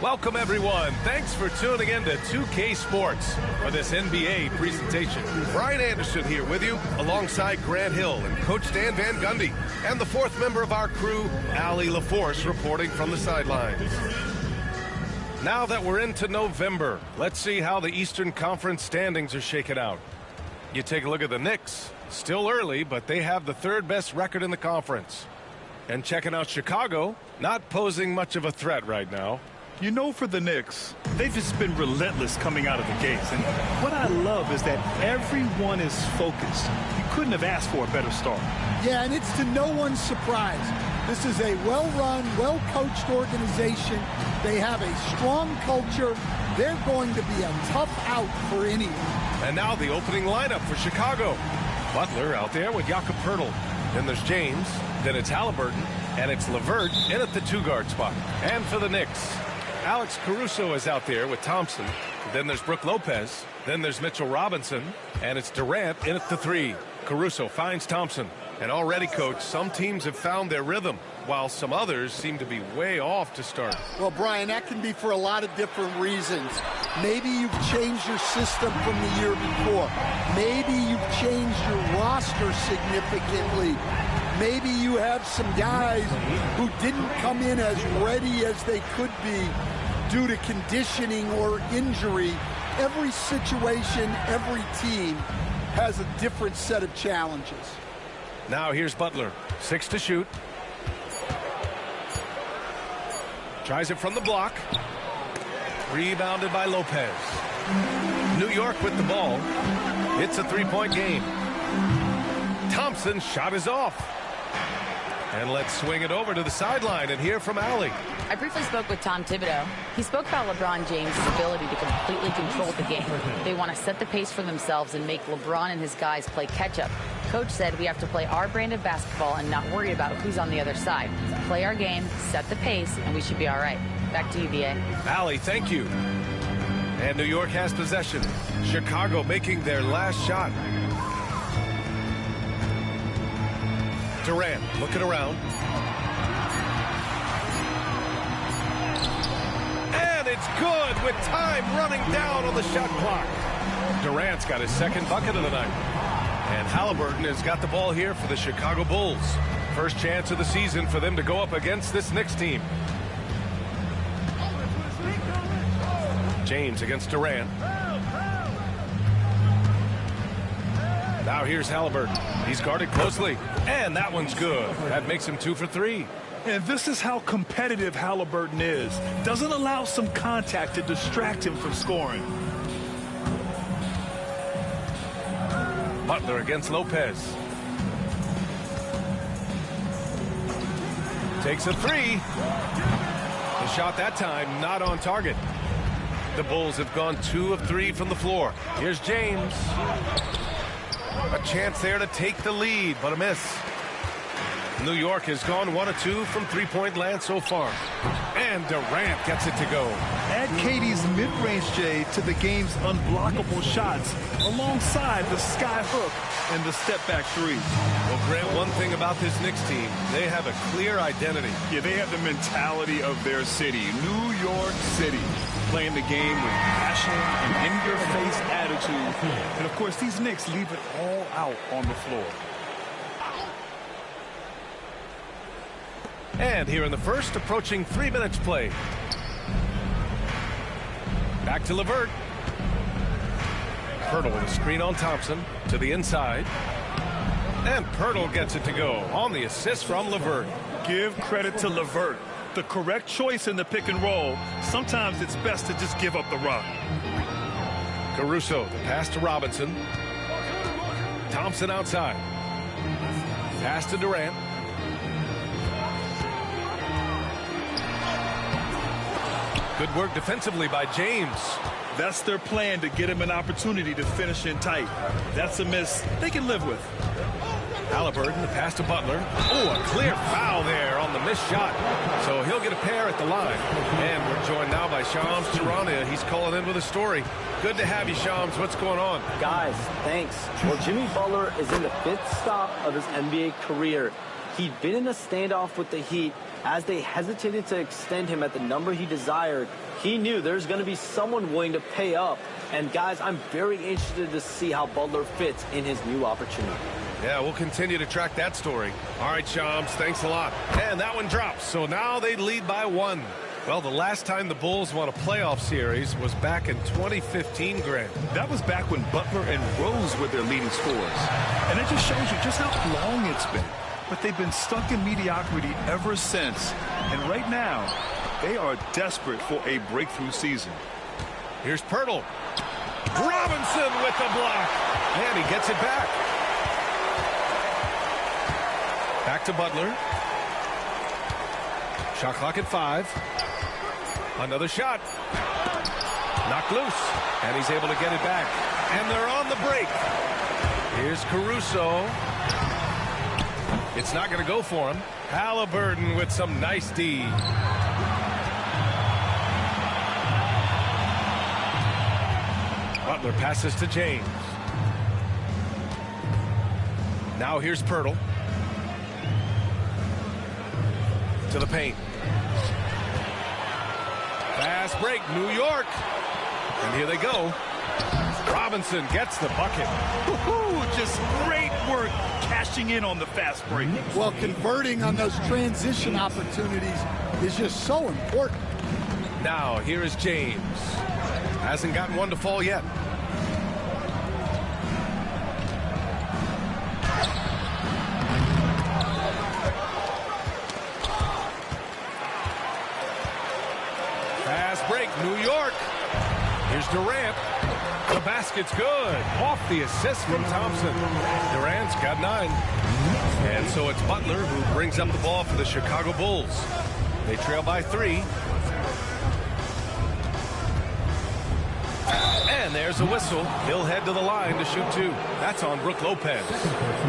Welcome, everyone. Thanks for tuning in to 2K Sports for this NBA presentation. Brian Anderson here with you, alongside Grant Hill and Coach Dan Van Gundy, and the fourth member of our crew, Allie LaForce, reporting from the sidelines. Now that we're into November, let's see how the Eastern Conference standings are shaking out. You take a look at the Knicks. Still early, but they have the third best record in the conference. And checking out Chicago, not posing much of a threat right now. You know, for the Knicks, they've just been relentless coming out of the gates. And what I love is that everyone is focused. You couldn't have asked for a better start. Yeah, and it's to no one's surprise. This is a well-run, well-coached organization. They have a strong culture. They're going to be a tough out for anyone. And now the opening lineup for Chicago. Butler out there with Jakob Poeltl. Then there's James. Then it's Halliburton. And it's LeVert in at the two-guard spot. And for the Knicks, Alex Caruso is out there with Thompson. Then there's Brook Lopez. Then there's Mitchell Robinson. And it's Durant in at the three. Caruso finds Thompson. And already, Coach, some teams have found their rhythm, while some others seem to be way off to start. Well, Brian, that can be for a lot of different reasons. Maybe you've changed your system from the year before. Maybe you've changed your roster significantly. Maybe you have some guys who didn't come in as ready as they could be due to conditioning or injury. Every situation, every team has a different set of challenges. Now here's Butler. 6 to shoot. Tries it from the block. Rebounded by Lopez. New York with the ball. It's a three-point game. Thompson's shot is off. And let's swing it over to the sideline and hear from Allie. I briefly spoke with Tom Thibodeau. He spoke about LeBron James' ability to completely control the game. They want to set the pace for themselves and make LeBron and his guys play catch-up. Coach said we have to play our brand of basketball and not worry about who's on the other side. Play our game, set the pace, and we should be all right. Back to you, B.A. Allie, thank you. And New York has possession. Chicago making their last shot. Durant looking around. And it's good with time running down on the shot clock. Durant's got his second bucket of the night. And Halliburton has got the ball here for the Chicago Bulls. First chance of the season for them to go up against this Knicks team. James against Durant. Now here's Halliburton. He's guarded closely. And that one's good. That makes him 2 for 3. And this is how competitive Halliburton is. Doesn't allow some contact to distract him from scoring. Butler against Lopez. Takes a three. The shot that time not on target. The Bulls have gone 2 of 3 from the floor. Here's James. A chance there to take the lead, but a miss. New York has gone 1 of 2 from three-point land so far. And Durant gets it to go. Add KD's mid-range J to the game's unblockable shots alongside the sky hook and the step-back three. Well, Grant, one thing about this Knicks team, they have a clear identity. Yeah, they have the mentality of their city, New York City, playing the game with passion and in-your-face attitude. And, of course, these Knicks leave it all out on the floor. And here in the first, approaching 3 minutes played. Back to LeVert. Poeltl with a screen on Thompson to the inside. And Poeltl gets it to go on the assist from LeVert. Give credit to LeVert. The correct choice in the pick and roll. Sometimes it's best to just give up the rock. Caruso, the pass to Robinson. Thompson outside. Pass to Durant. Good work defensively by James. That's their plan, to get him an opportunity to finish in tight. That's a miss they can live with. Halliburton, the pass to Butler. Oh, a clear foul there on the missed shot. So he'll get a pair at the line. And we're joined now by Shams Charania. He's calling in with a story. Good to have you, Shams. What's going on? Guys, thanks. Well, Jimmy Butler is in the 5th stop of his NBA career. He'd been in a standoff with the Heat. As they hesitated to extend him at the number he desired, He knew there's going to be someone willing to pay up. And, guys, I'm very interested to see how Butler fits in his new opportunity. Yeah, we'll continue to track that story. All right, Shams, thanks a lot. And that one drops, so now they lead by 1. Well, the last time the Bulls won a playoff series was back in 2015, Grant. That was back when Butler and Rose were their leading scorers. And it just shows you just how long it's been. But they've been stuck in mediocrity ever since. And right now, they are desperate for a breakthrough season. Here's Pirtle. Robinson with the block. And he gets it back. Back to Butler. Shot clock at 5. Another shot. Knocked loose. And he's able to get it back. And they're on the break. Here's Caruso. It's not going to go for him. Halliburton with some nice D. Butler passes to James. Now here's Pirtle. To the paint. Fast break, New York. And here they go. Robinson gets the bucket. Just great work cashing in on the fast break. Well, converting on those transition opportunities is just so important. Now, here is James. Hasn't gotten one to fall yet. Fast break, New York. Here's Durant. The basket's good. Off the assist from Thompson. Durant's got 9. And so it's Butler who brings up the ball for the Chicago Bulls. They trail by 3. And there's a whistle. He'll head to the line to shoot 2. That's on Brook Lopez.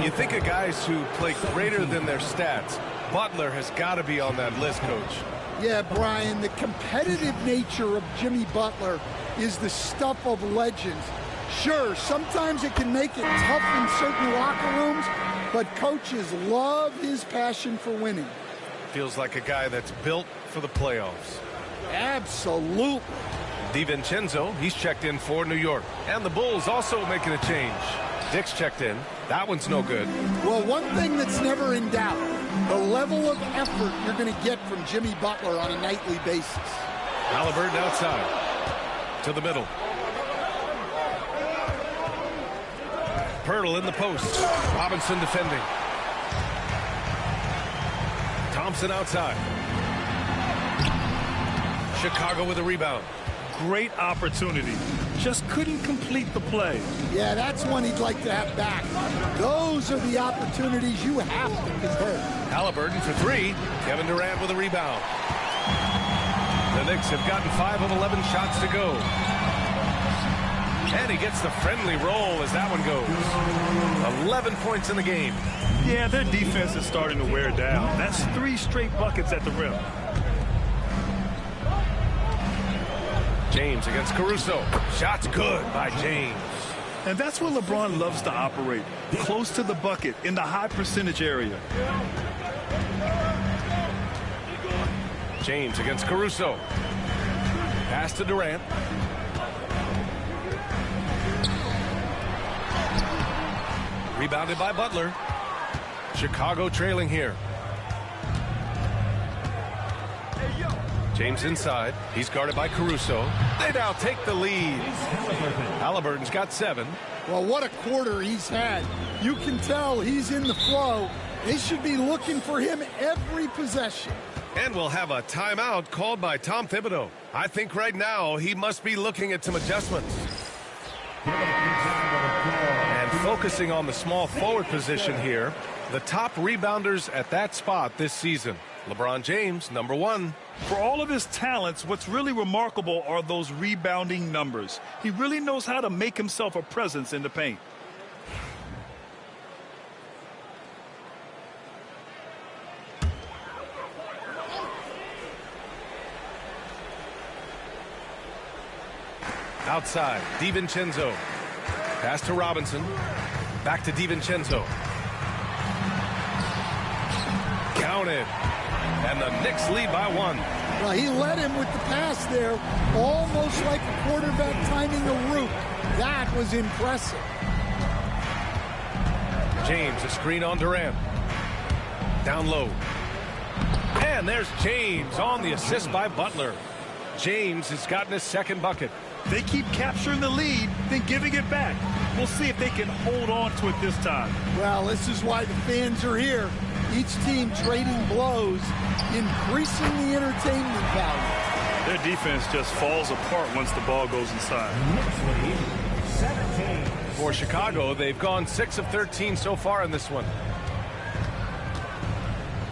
You think of guys who play greater than their stats. Butler has got to be on that list, Coach. Yeah, Brian, the competitive nature of Jimmy Butler is the stuff of legends. Sure, sometimes it can make it tough in certain locker rooms, but coaches love his passion for winning. Feels like a guy that's built for the playoffs. Absolutely. DiVincenzo, he's checked in for New York. And the Bulls also making a change. Dick's checked in. That one's no good. Well, one thing that's never in doubt, the level of effort you're going to get from Jimmy Butler on a nightly basis. Halliburton outside. To the middle. Pirtle in the post. Robinson defending. Thompson outside. Chicago with a rebound. Great opportunity. Just couldn't complete the play. Yeah, that's one he'd like to have back. Those are the opportunities you have to convert. Halliburton for 3. Kevin Durant with a rebound. The Knicks have gotten 5 of 11 shots to go. And he gets the friendly roll as that one goes. 11 points in the game. Yeah, their defense is starting to wear down. That's 3 straight buckets at the rim. James against Caruso. Shot's good by James. And that's where LeBron loves to operate. Close to the bucket in the high percentage area. James against Caruso. Pass to Durant. Rebounded by Butler. Chicago trailing here. James inside. He's guarded by Caruso. They now take the lead. Halliburton's got 7. Well, what a quarter he's had. You can tell he's in the flow. They should be looking for him every possession. And we'll have a timeout called by Tom Thibodeau. I think right now he must be looking at some adjustments. And focusing on the small forward position here, the top rebounders at that spot this season. LeBron James, number 1. For all of his talents, what's really remarkable are those rebounding numbers. He really knows how to make himself a presence in the paint. Outside, DiVincenzo. Pass to Robinson. Back to DiVincenzo. Counted. And the Knicks lead by 1. Well, he led him with the pass there, almost like a quarterback timing a route. That was impressive. James, a screen on Durant. Down low. And there's James on the assist by Butler. James has gotten his second bucket. They keep capturing the lead, then giving it back. We'll see if they can hold on to it this time. Well, this is why the fans are here. Each team trading blows, increasing the entertainment value. Their defense just falls apart once the ball goes inside. For Chicago, they've gone 6 of 13 so far in this one.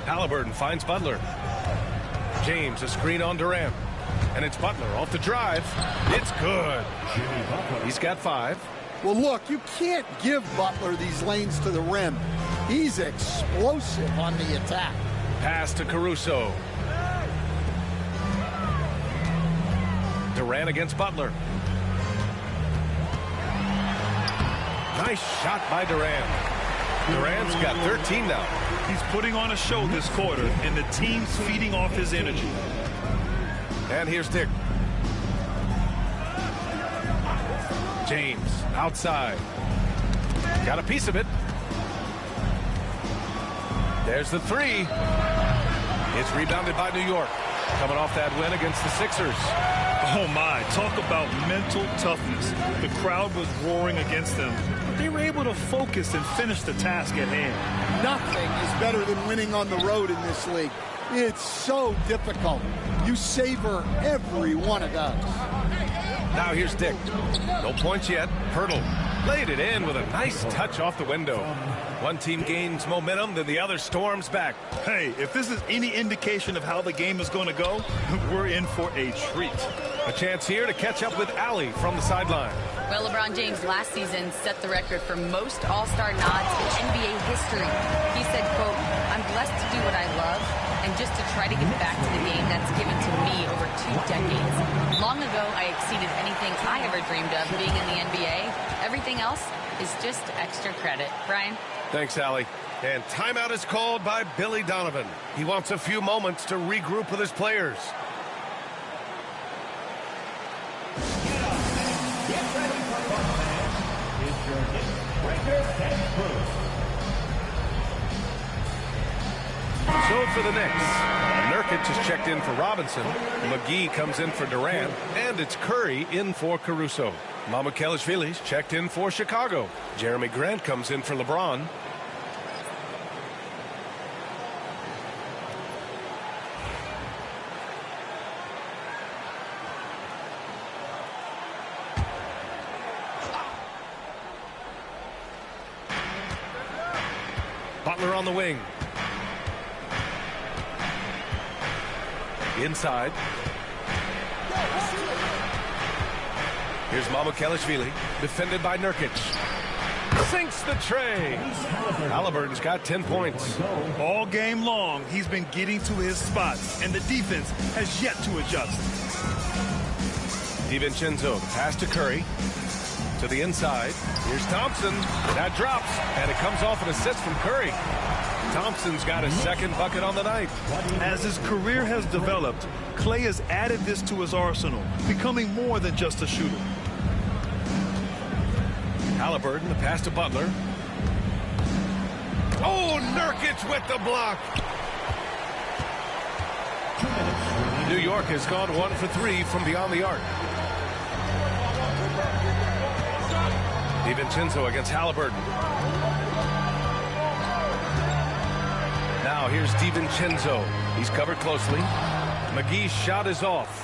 Halliburton finds Butler. James, a screen on Durant. And it's Butler off the drive. It's good. He's got 5. Well, look, you can't give Butler these lanes to the rim. He's explosive on the attack. Pass to Caruso. Durant against Butler. Nice shot by Durant. Durant's got 13 now. He's putting on a show this quarter, and the team's feeding off his energy. And here's Dick. James outside. Got a piece of it. There's the 3. It's rebounded by New York. Coming off that win against the Sixers. Oh my, talk about mental toughness. The crowd was roaring against them, but they were able to focus and finish the task at hand. Nothing is better than winning on the road in this league. It's so difficult. You savor every one of those. Now here's Dick. No points yet. Hurdle laid it in with a nice touch off the window. One team gains momentum, then the other storms back. Hey, if this is any indication of how the game is going to go, we're in for a treat. A chance here to catch up with Allie from the sideline. Well, LeBron James last season set the record for most All-Star nods in NBA history. He said, quote, "I'm blessed to do what I love and just to try to give back to the game that's given to me over 2 decades. Long ago, I exceeded anything I ever dreamed of being in the NBA. Everything else is just extra credit." Brian? Thanks, Allie. And timeout is called by Billy Donovan. He wants a few moments to regroup with his players. So for the Knicks, Nurkic is checked in for Robinson. McGee comes in for Durant. And it's Curry in for Caruso. Mamukelashvili's checked in for Chicago. Jeremy Grant comes in for LeBron. Butler on the wing. Inside. Here's Mamukelashvili, defended by Nurkic. Sinks the tray. Halliburton's got 10 points. All game long, he's been getting to his spots, and the defense has yet to adjust. DiVincenzo, the pass to Curry. To the inside. Here's Thompson. That drops, and it comes off an assist from Curry. Thompson's got his second bucket on the night. As his career has developed, Klay has added this to his arsenal, becoming more than just a shooter. Halliburton, the pass to Butler. Oh, Nurkic with the block. New York has gone 1 for 3 from beyond the arc. DiVincenzo against Halliburton. Now here's DiVincenzo. He's covered closely. McGee's shot is off.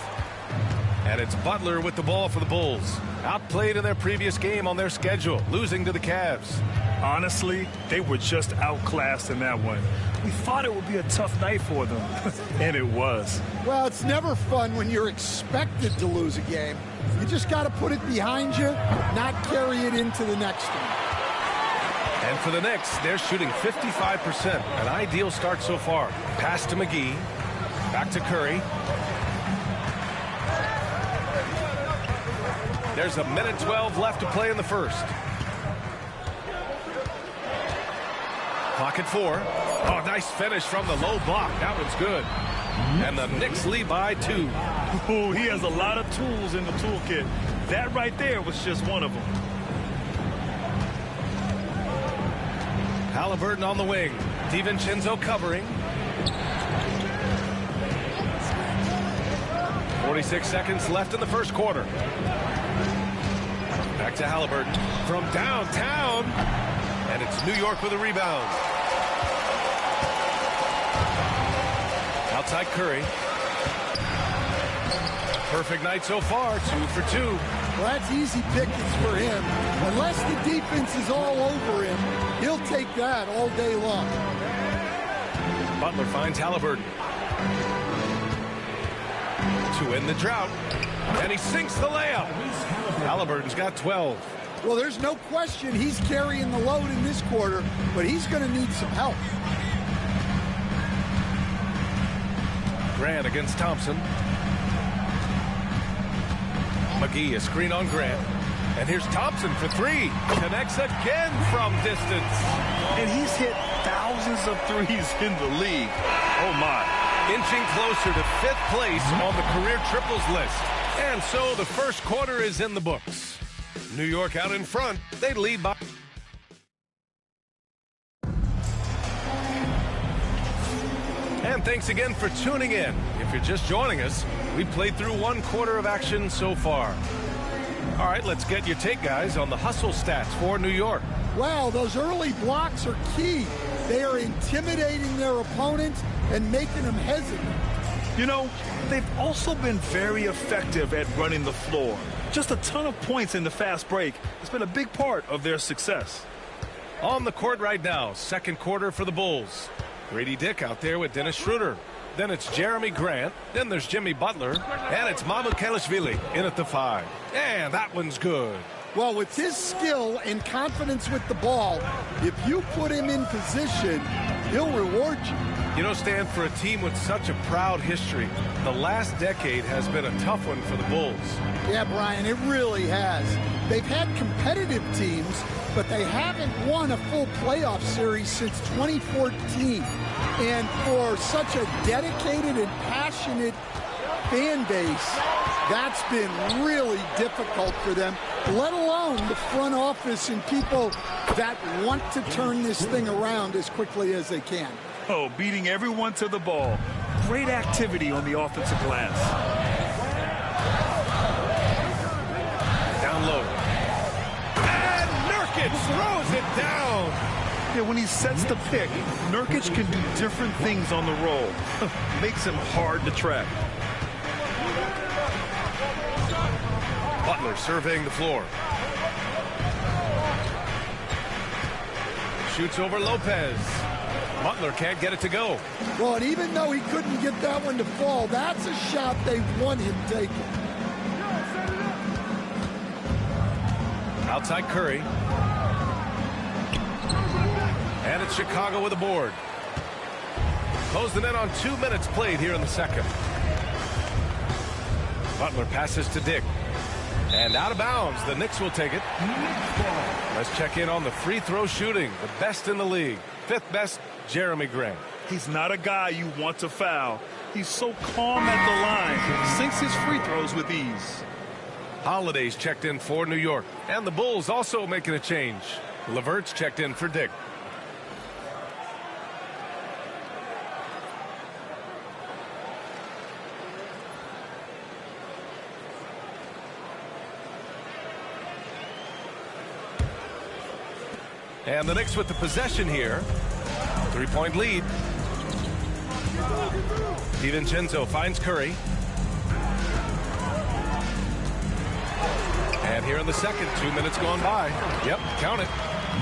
And it's Butler with the ball for the Bulls. Outplayed in their previous game on their schedule, losing to the Cavs. Honestly, they were just outclassed in that one. We thought it would be a tough night for them, and it was. Well, it's never fun when you're expected to lose a game. You just got to put it behind you, not carry it into the next one. And for the Knicks, they're shooting 55%. An ideal start so far. Pass to McGee. Back to Curry. There's a minute 12 left to play in the first. Clock at 4. Oh, nice finish from the low block. That one's good. And the Knicks lead by 2. Ooh, he has a lot of tools in the toolkit. That right there was just one of them. Halliburton on the wing. DiVincenzo covering. 46 seconds left in the first quarter. Back to Halliburton from downtown. And it's New York with a rebound. Outside Curry. Perfect night so far, 2 for 2. Well, that's easy pickings for him. Unless the defense is all over him, he'll take that all day long. Butler finds Halliburton. To end the drought. And he sinks the layup. Halliburton's got 12. Well, there's no question he's carrying the load in this quarter, but he's going to need some help. Grant against Thompson. McGee, a screen on Grant. And here's Thompson for 3. Connects again from distance. And he's hit thousands of threes in the league. Oh, my. Inching closer to 5th place on the career triples list. And so the first quarter is in the books. New York out in front. They lead by... And thanks again for tuning in. If you're just joining us, we played through 1 quarter of action so far. All right, let's get your take, guys, on the hustle stats for New York. Wow, those early blocks are key. They are intimidating their opponents and making them hesitant. You know, they've also been very effective at running the floor. Just a ton of points in the fast break has been a big part of their success. On the court right now, second quarter for the Bulls. Grady Dick out there with Dennis Schroeder. Then it's Jeremy Grant. Then there's Jimmy Butler. And it's Mamukelashvili in at the 5. And that one's good. Well, with his skill and confidence with the ball, if you put him in position, he'll reward you. You know, Stan, for a team with such a proud history, the last decade has been a tough one for the Bulls. Yeah, Brian, it really has. They've had competitive teams, but they haven't won a full playoff series since 2014. And for such a dedicated and passionate fan base, that's been really difficult for them, let alone the front office and people that want to turn this thing around as quickly as they can. Oh, beating everyone to the ball. Great activity on the offensive glass. Down low. And Nurkic throws it down. Yeah, when he sets the pick, Nurkic can do different things on the roll. Makes him hard to track. Butler surveying the floor. Shoots over Lopez. Butler can't get it to go. Well, and even though he couldn't get that one to fall, that's a shot they want him taking. Outside Curry. And it's Chicago with a board. Close the net on 2 minutes played here in the second. Butler passes to Dick. And out of bounds, the Knicks will take it. Let's check in on the free throw shooting, the best in the league. 5th best, Jeremy Grant. He's not a guy you want to foul. He's so calm at the line. Sinks his free throws with ease. Holiday's checked in for New York. And the Bulls also making a change. LeVert's checked in for Dick. And the Knicks with the possession here. 3-point lead. DiVincenzo finds Curry. And here in the second, 2 minutes gone by. Yep, count it.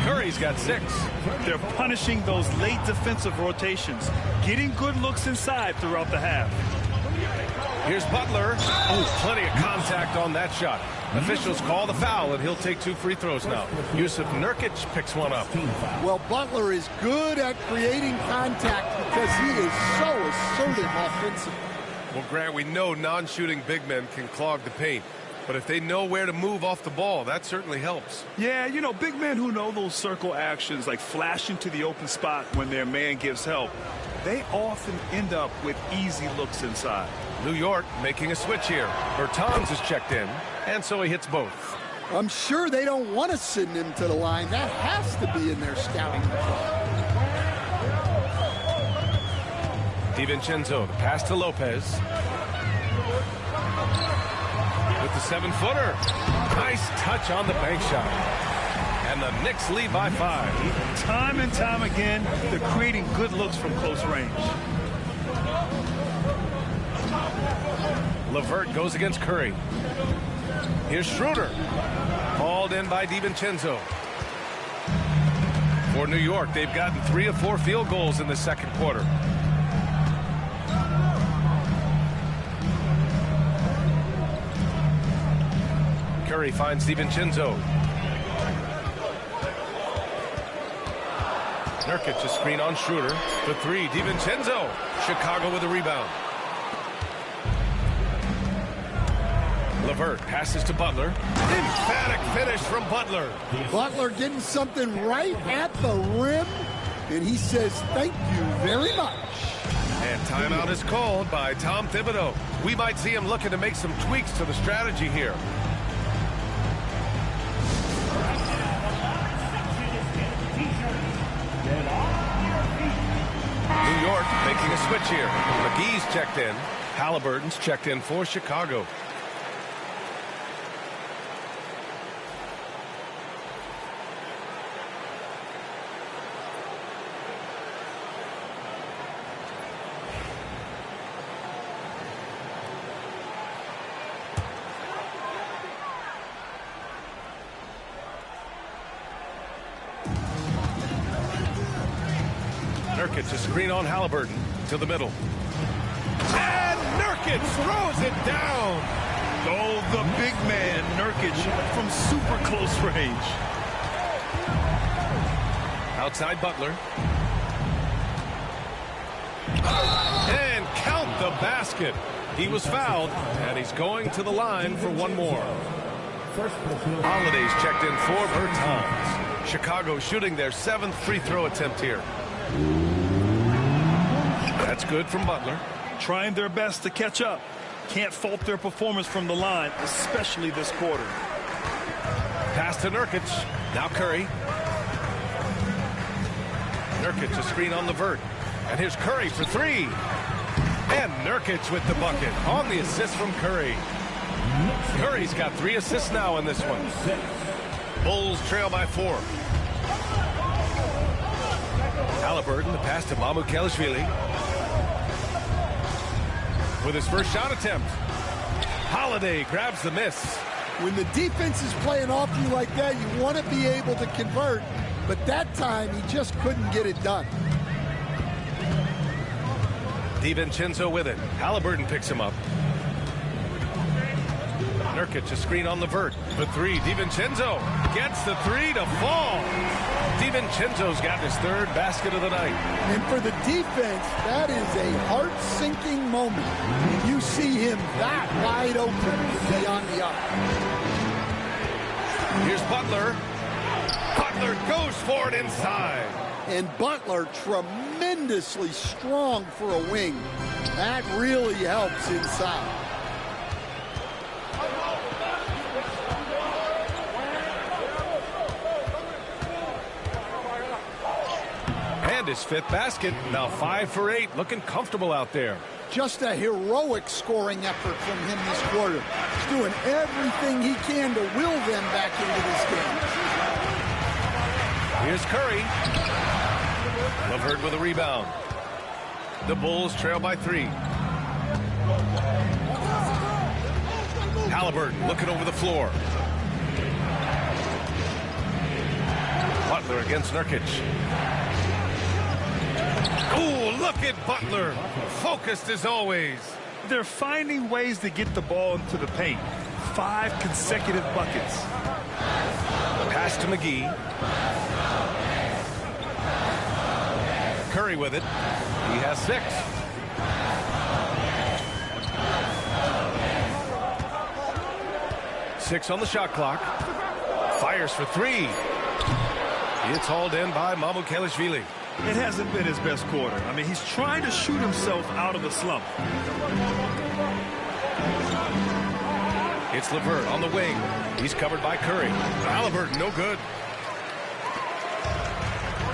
Curry's got 6. They're punishing those late defensive rotations, getting good looks inside throughout the half. Here's Butler. Oh, plenty of contact on that shot. Officials call the foul, and he'll take 2 free throws now. Yusuf Nurkic picks one up. Well, Butler is good at creating contact because he is so assertive offensively. Well, Grant, we know non-shooting big men can clog the paint. But if they know where to move off the ball, that certainly helps. Yeah, you know, big men who know those circle actions, like flashing to the open spot when their man gives help, they often end up with easy looks inside. New York making a switch here. Bertans is checked in, and so he hits both. I'm sure they don't want to send him to the line. That has to be in their scouting report. DiVincenzo, the pass to Lopez. With the 7-footer. Nice touch on the bank shot. And the Knicks lead by 5. Time and time again, they're creating good looks from close range. LeVert goes against Curry. Here's Schroeder. Hauled in by DiVincenzo. For New York, they've gotten 3 of 4 field goals in the second quarter. Curry finds DiVincenzo. Nurkic, a screen on Schroeder. The 3, DiVincenzo. Chicago with a rebound. LeVert passes to Butler. Emphatic finish from Butler. Butler getting something right at the rim, and he says thank you very much. And timeout is called by Tom Thibodeau. We might see him looking to make some tweaks to the strategy here. New York making a switch here. McGee's checked in. Halliburton's checked in for Chicago. Nurkic, a screen on Halliburton to the middle. And Nurkic throws it down. Oh, the big man, Nurkic, from super close range. Outside Butler. And count the basket. He was fouled, and he's going to the line for one more. Holiday's checked in for Bertans. Chicago shooting their 7th free throw attempt here. That's good from Butler. Trying their best to catch up. Can't fault their performance from the line, especially this quarter. Pass to Nurkic. Now Curry. Nurkic, a screen on LeVert. And here's Curry for 3. And Nurkic with the bucket on the assist from Curry. Curry's got 3 assists now in this one. Bulls trail by 4. Halliburton, the pass to Mamukelashvili. With his first shot attempt. Holiday grabs the miss. When the defense is playing off you like that, you want to be able to convert, but that time he just couldn't get it done. DiVincenzo with it. Halliburton picks him up. Nurkic, a screen on LeVert. The 3, DiVincenzo gets the 3 to fall. DiVincenzo's got his 3rd basket of the night. And for the defense, that is a heart-sinking moment when you see him that wide open beyond the arc. Here's Butler. Butler goes for it inside. And Butler tremendously strong for a wing. That really helps inside. And his 5th basket. Now 5 for 8. Looking comfortable out there. Just a heroic scoring effort from him this quarter. He's doing everything he can to will them back into this game. Here's Curry. LeVert with a rebound. The Bulls trail by 3. Halliburton looking over the floor. Butler against Nurkic. Ooh, look at Butler. Focused as always. They're finding ways to get the ball into the paint. 5 consecutive buckets. Pass to McGee. Curry with it. He has 6. 6 on the shot clock. Fires for 3. It's hauled in by Mamukelashvili. It hasn't been his best quarter. I mean, he's trying to shoot himself out of a slump. It's LeVert on the wing. He's covered by Curry. Halliburton, no good.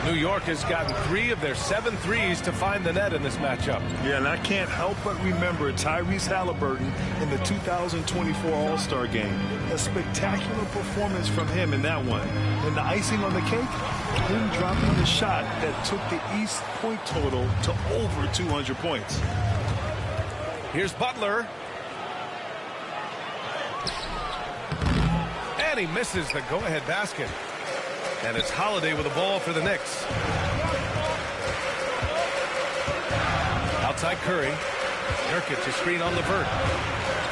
New York has gotten 3 of their 7 threes to find the net in this matchup. Yeah, and I can't help but remember Tyrese Halliburton in the 2024 All-Star game. A spectacular performance from him in that one. And the icing on the cake, him dropping the shot that took the East point total to over 200 points. Here's Butler. And he misses the go-ahead basket. And it's Holiday with the ball for the Knicks. Outside Curry. Nurkic, a screen on LeVert.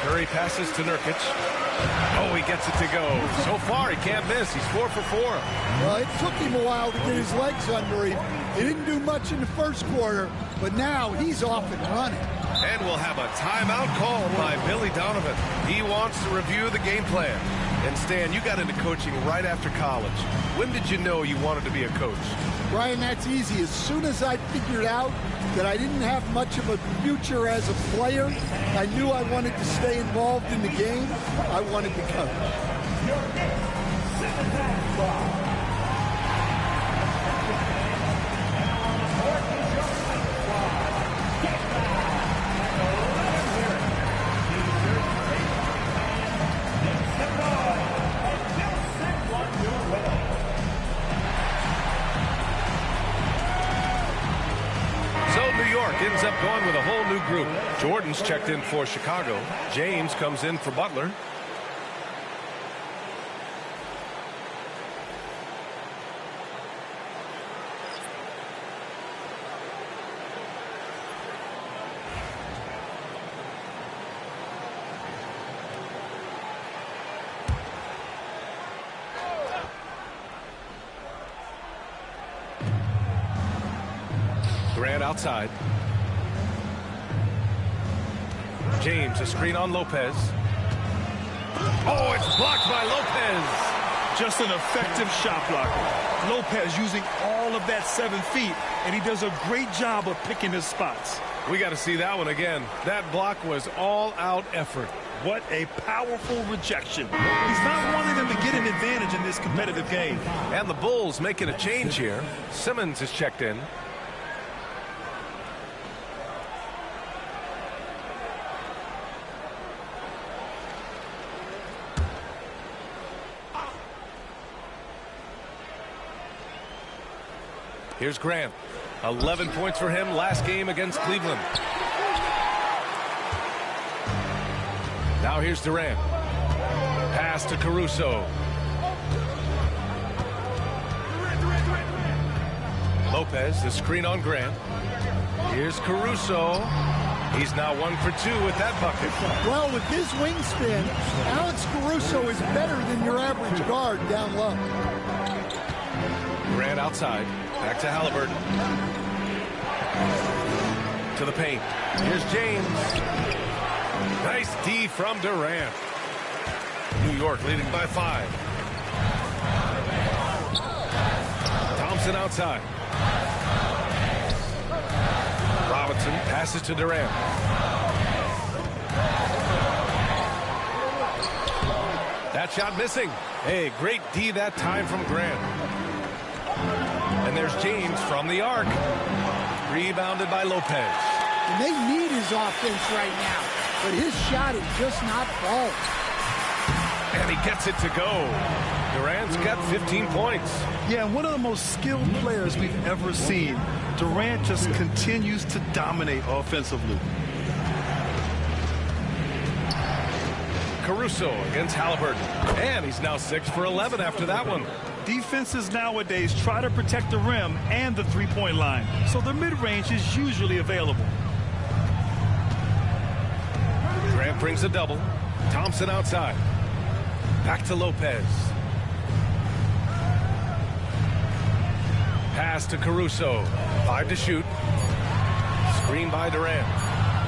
Curry passes to Nurkic. Oh, he gets it to go. So far, he can't miss. He's 4 for 4. Well, it took him a while to get his legs under him. He didn't do much in the first quarter, but now he's off and running. And we'll have a timeout call by Billy Donovan. He wants to review the game plan. And Stan, you got into coaching right after college. When did you know you wanted to be a coach? Brian, that's easy. As soon as I figured out that I didn't have much of a future as a player, I knew I wanted to stay involved in the game. I wanted to coach. Ends up going with a whole new group. Jordan's checked in for Chicago. James comes in for Butler. Grant outside. James, a screen on Lopez. Oh, it's blocked by Lopez. Just an effective shot blocker. Lopez using all of that 7 feet, and he does a great job of picking his spots. We got to see that one again. That block was all-out effort. What a powerful rejection. He's not wanting them to get an advantage in this competitive game. And the Bulls making a change here. Simmons is checked in. Here's Grant. 11 points for him last game against Cleveland. Now here's Durant. Pass to Caruso. Lopez, the screen on Grant. Here's Caruso. He's now 1 for 2 with that bucket. Well, with his wingspan, Alex Caruso is better than your average guard down low. Grant outside. Back to Halliburton. To the paint. Here's James. Nice D from Durant. New York leading by 5. Thompson outside. Robinson passes to Durant. That shot missing. Hey, great D that time from Grant. And there's James from the arc. Rebounded by Lopez. And they need his offense right now, but his shot is just not falling. And he gets it to go. Durant's got 15 points. Yeah, one of the most skilled players we've ever seen. Durant just continues to dominate offensively. Caruso against Halliburton. And he's now 6 for 11 after that one. Defenses nowadays try to protect the rim and the three-point line, so the mid-range is usually available. Grant brings a double. Thompson outside. Back to Lopez. Pass to Caruso. 5 to shoot. Screen by Durant.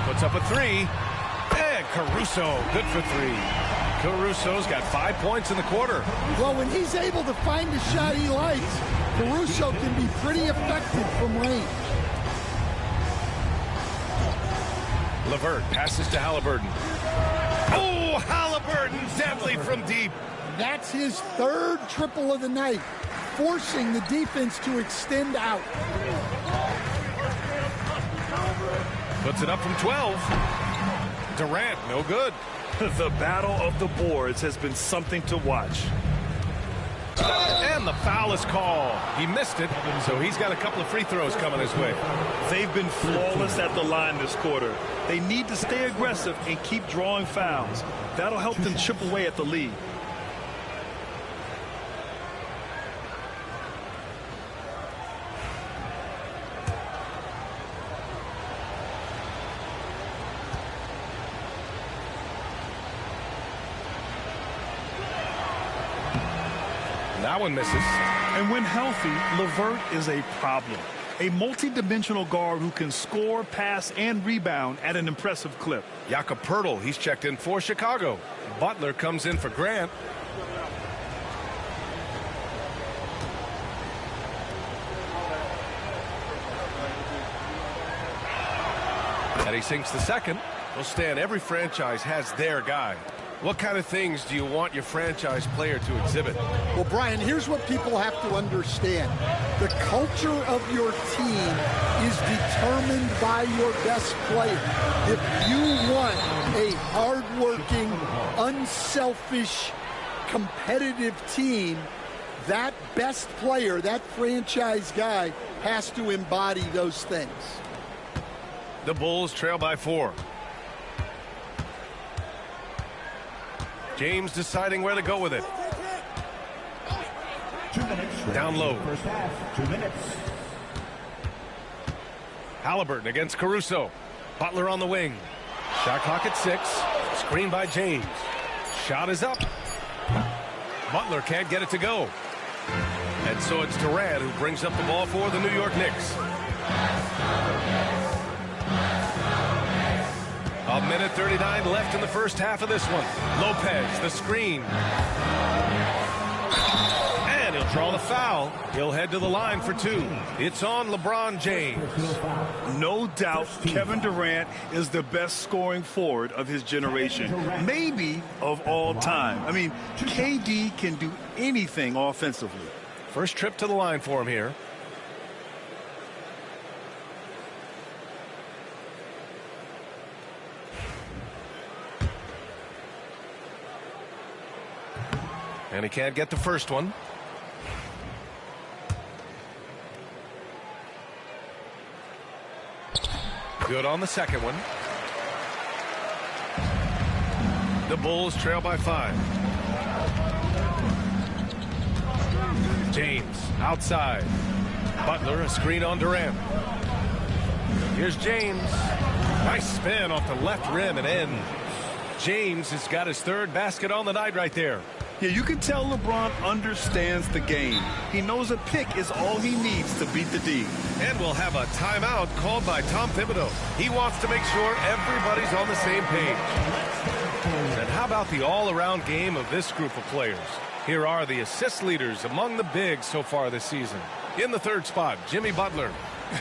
Puts up a 3. And Caruso, good for 3. Caruso's got 5 points in the quarter. Well, when he's able to find a shot he likes, Caruso can be pretty effective from range. LeVert passes to Halliburton. Oh, Halliburton deadly from deep. That's his third triple of the night, forcing the defense to extend out. Puts it up from 12. Durant, no good. The battle of the boards has been something to watch. And the foul is called. He missed it, so he's got a couple of free throws coming his way. They've been flawless at the line this quarter. They need to stay aggressive and keep drawing fouls. That'll help them chip away at the lead. That one misses. And when healthy, LeVert is a problem. A multi-dimensional guard who can score, pass, and rebound at an impressive clip. Jakob Poeltl, he's checked in for Chicago. Butler comes in for Grant. And he sinks the second. Well, Stan, every franchise has their guy. What kind of things do you want your franchise player to exhibit? Well, Brian, here's what people have to understand. The culture of your team is determined by your best player. If you want a hardworking, unselfish, competitive team, that best player, that franchise guy, has to embody those things. The Bulls trail by 4. James deciding where to go with it. 2 minutes. Down low. First half, 2 minutes. Halliburton against Caruso. Butler on the wing. Shot clock at 6. Screen by James. Shot is up. Butler can't get it to go. And so it's Durant who brings up the ball for the New York Knicks. A minute 39 left in the first half of this one. Lopez, the screen. And he'll draw the foul. He'll head to the line for 2. It's on LeBron James. No doubt Kevin Durant is the best scoring forward of his generation, maybe of all time. I mean, KD can do anything offensively. First trip to the line for him here. And he can't get the first one. Good on the second one. The Bulls trail by 5. James outside. Butler, a screen on Durant. Here's James. Nice spin off the left rim and in. James has got his 3rd basket on the night right there. Yeah, you can tell LeBron understands the game. He knows a pick is all he needs to beat the D. And we'll have a timeout called by Tom Thibodeau. He wants to make sure everybody's on the same page. And how about the all-around game of this group of players? Here are the assist leaders among the bigs so far this season. In the 3rd spot, Jimmy Butler.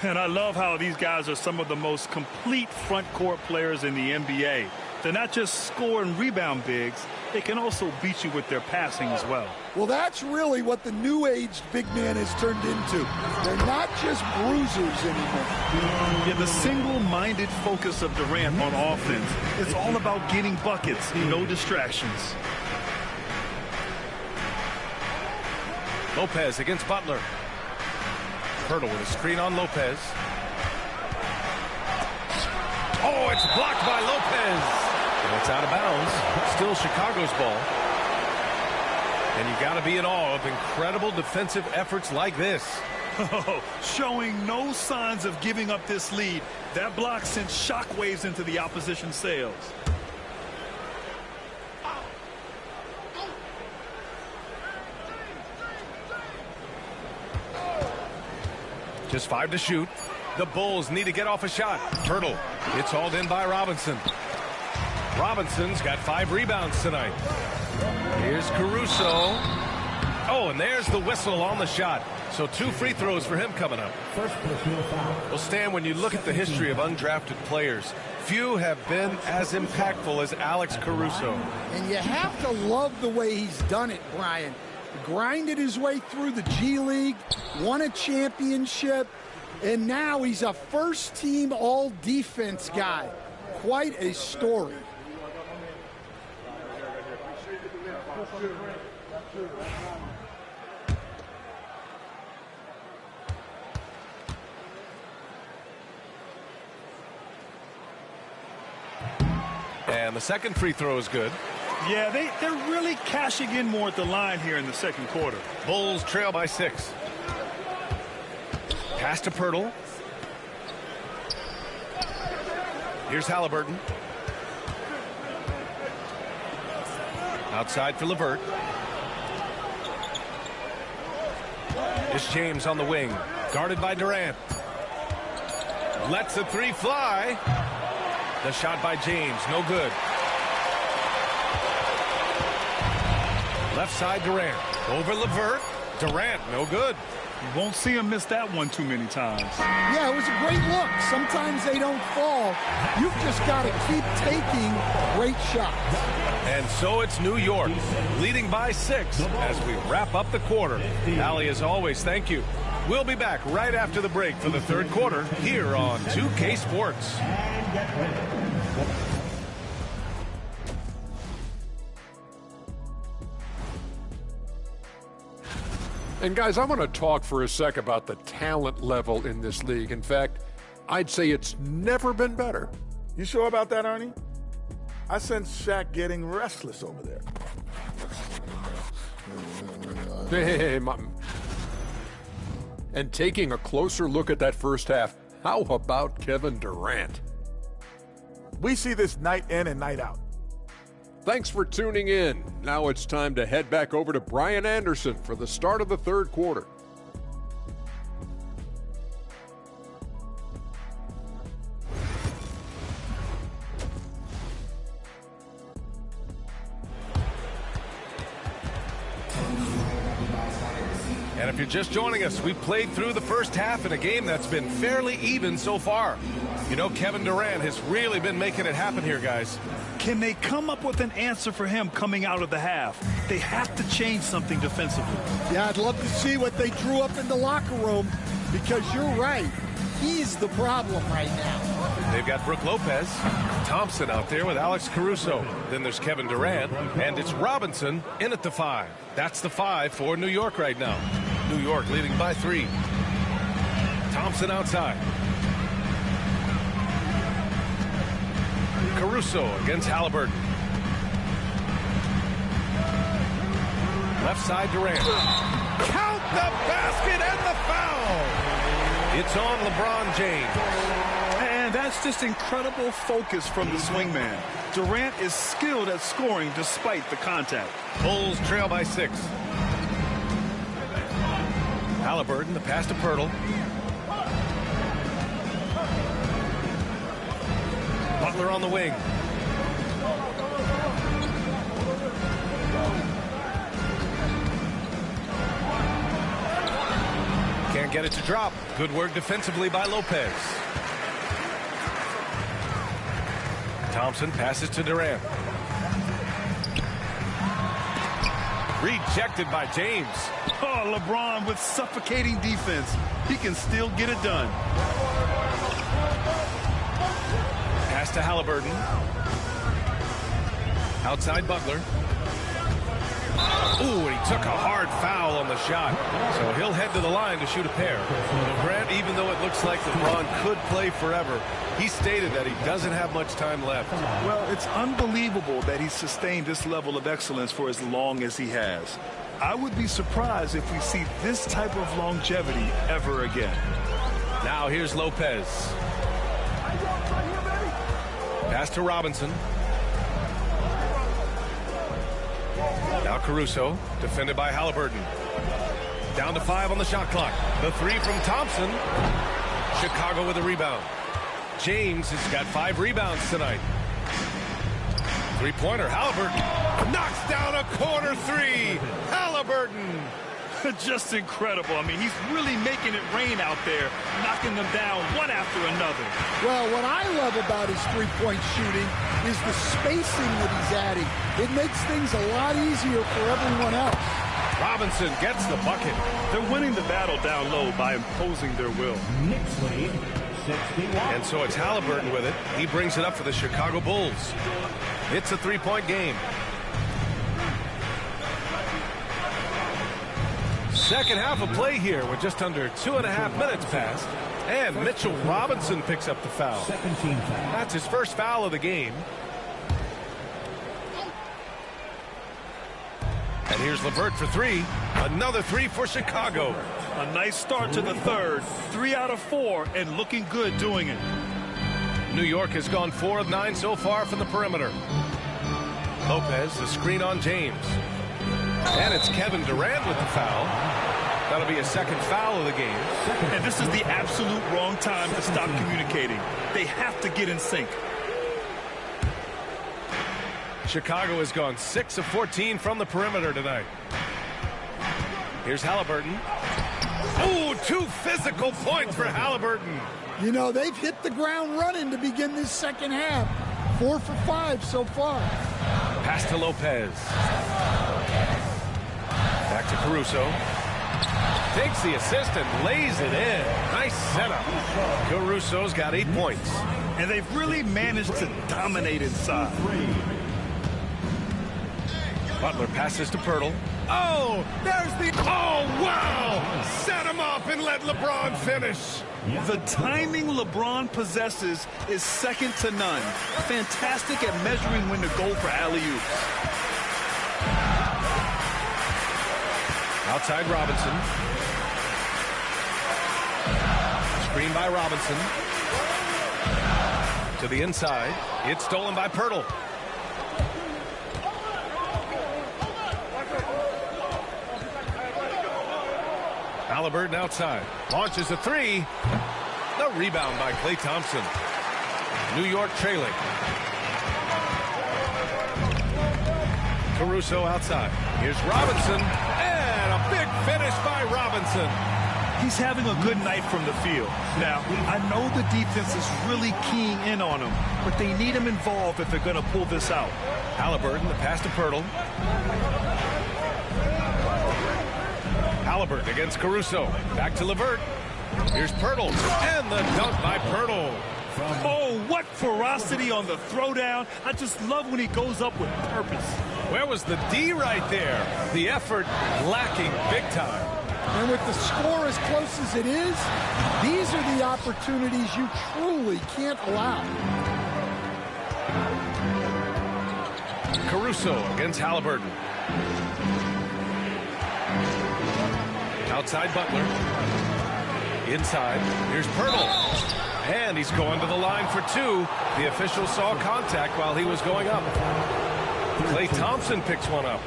And I love how these guys are some of the most complete front court players in the NBA. They're not just score and rebound bigs, they can also beat you with their passing as well. Well, that's really what the new-aged big man has turned into. They're not just bruisers anymore. Yeah, the single-minded focus of Durant on offense is all about getting buckets, no distractions. Lopez against Butler. Poeltl with a screen on Lopez. Oh, it's blocked by Lopez. And it's out of bounds. Still Chicago's ball. And you got to be in awe of incredible defensive efforts like this. Showing no signs of giving up this lead. That block sent shockwaves into the opposition sails. Just 5 to shoot. The Bulls need to get off a shot. Poeltl. It's hauled in by Robinson. Robinson's got 5 rebounds tonight. Here's Caruso. Oh, and there's the whistle on the shot. So 2 free throws for him coming up. Well, Stan, when you look at the history of undrafted players, few have been as impactful as Alex Caruso. And you have to love the way he's done it, Brian. Grinded his way through the G League, won a championship, and now he's a first-team all-defense guy. Quite a story. And the second free throw is good. Yeah, they're really cashing in more at the line here in the second quarter. Bulls trail by 6. Pass to Pirtle. Here's Halliburton. Outside for LeVert. It's James on the wing. Guarded by Durant. Lets the 3 fly. The shot by James, no good. Left side Durant. Over LeVert. Durant, no good. You won't see him miss that one too many times. Yeah, it was a great look. Sometimes they don't fall. You've just got to keep taking great shots. And so it's New York, leading by 6 as we wrap up the quarter. Allie, as always, thank you. We'll be back right after the break for the third quarter here on 2K Sports. And guys, I want to talk for a sec about the talent level in this league. In fact, I'd say it's never been better. You sure about that, Ernie? I sense Shaq getting restless over there. Hey, and taking a closer look at that first half, how about Kevin Durant? We see this night in and night out. Thanks for tuning in. Now it's time to head back over to Brian Anderson for the start of the third quarter. And if you're just joining us, we played through the first half in a game that's been fairly even so far. You know, Kevin Durant has really been making it happen here, guys. Can they come up with an answer for him coming out of the half? They have to change something defensively. Yeah, I'd love to see what they drew up in the locker room, because you're right. He's the problem right now. They've got Brook Lopez, Thompson out there with Alex Caruso. Then there's Kevin Durant, and it's Robinson in at the 5. That's the 5 for New York right now. New York leading by 3. Thompson outside. Caruso against Halliburton. Left side Durant. Count the basket and the foul. It's on LeBron James. And that's just incredible focus from the swingman. Durant is skilled at scoring despite the contact. Bulls trail by 6. Halliburton, the pass to Pirtle. Butler on the wing. Can't get it to drop. Good work defensively by Lopez. Thompson passes to Durant. Rejected by James. Oh, LeBron with suffocating defense. He can still get it done. Pass to Halliburton. Outside Butler. Ooh, and he took a hard foul on the shot. So he'll head to the line to shoot a pair. Grant, even though it looks like LeBron could play forever, he stated that he doesn't have much time left. Well, it's unbelievable that he's sustained this level of excellence for as long as he has. I would be surprised if we see this type of longevity ever again. Now here's Lopez. Pass to Robinson. Now Caruso, defended by Halliburton. Down to 5 on the shot clock. The 3 from Thompson. Chicago with a rebound. James has got 5 rebounds tonight. Three-pointer, Halliburton knocks down a corner three. Halliburton. Just incredible. I mean, he's really making it rain out there, knocking them down one after another. Well, what I love about his three-point shooting is the spacing that he's adding. It makes things a lot easier for everyone else. Robinson gets the bucket. They're winning the battle down low by imposing their will. And so it's Halliburton with it. He brings it up for the Chicago Bulls. It's a three-point game. Second half of play here with just under 2.5 minutes passed. And Mitchell Robinson picks up the foul. That's his first foul of the game. And here's LeVert for three. Another three for Chicago. A nice start to the third. 3 out of 4 and looking good doing it. New York has gone 4 of 9 so far from the perimeter. Lopez, the screen on James. And it's Kevin Durant with the foul. That'll be a second foul of the game. And this is the absolute wrong time to stop communicating. They have to get in sync. Chicago has gone 6 of 14 from the perimeter tonight. Here's Halliburton. Ooh, 2 physical points for Halliburton. You know, they've hit the ground running to begin this second half. 4 for 5 so far. Pass to Lopez. Back to Caruso. Takes the assist and lays it in. Nice setup. Caruso's got 8 points. And they've really managed to dominate inside. Butler passes to Pirtle. Oh, there's the... Oh, wow! Set him up and let LeBron finish. The timing LeBron possesses is second to none. Fantastic at measuring when to go for alley-oops. Outside Robinson. Screen by Robinson. To the inside. It's stolen by Pirtle. Halliburton outside. Launches a three. The rebound by Klay Thompson. New York trailing. Caruso outside. Here's Robinson. And a big finish by Robinson. He's having a good night from the field. Now, I know the defense is really keying in on him, but they need him involved if they're going to pull this out. Halliburton, the pass to Pirtle. Halliburton against Caruso. Back to LeVert. Here's Pirtle. And the dunk by Pirtle. Oh, what ferocity on the throwdown. I just love when he goes up with purpose. Where was the D right there? The effort lacking big time. And with the score as close as it is, these are the opportunities you truly can't allow. Caruso against Halliburton. Outside Butler. Inside. Here's Pirtle. And he's going to the line for 2. The official saw contact while he was going up. Klay Thompson picks one up.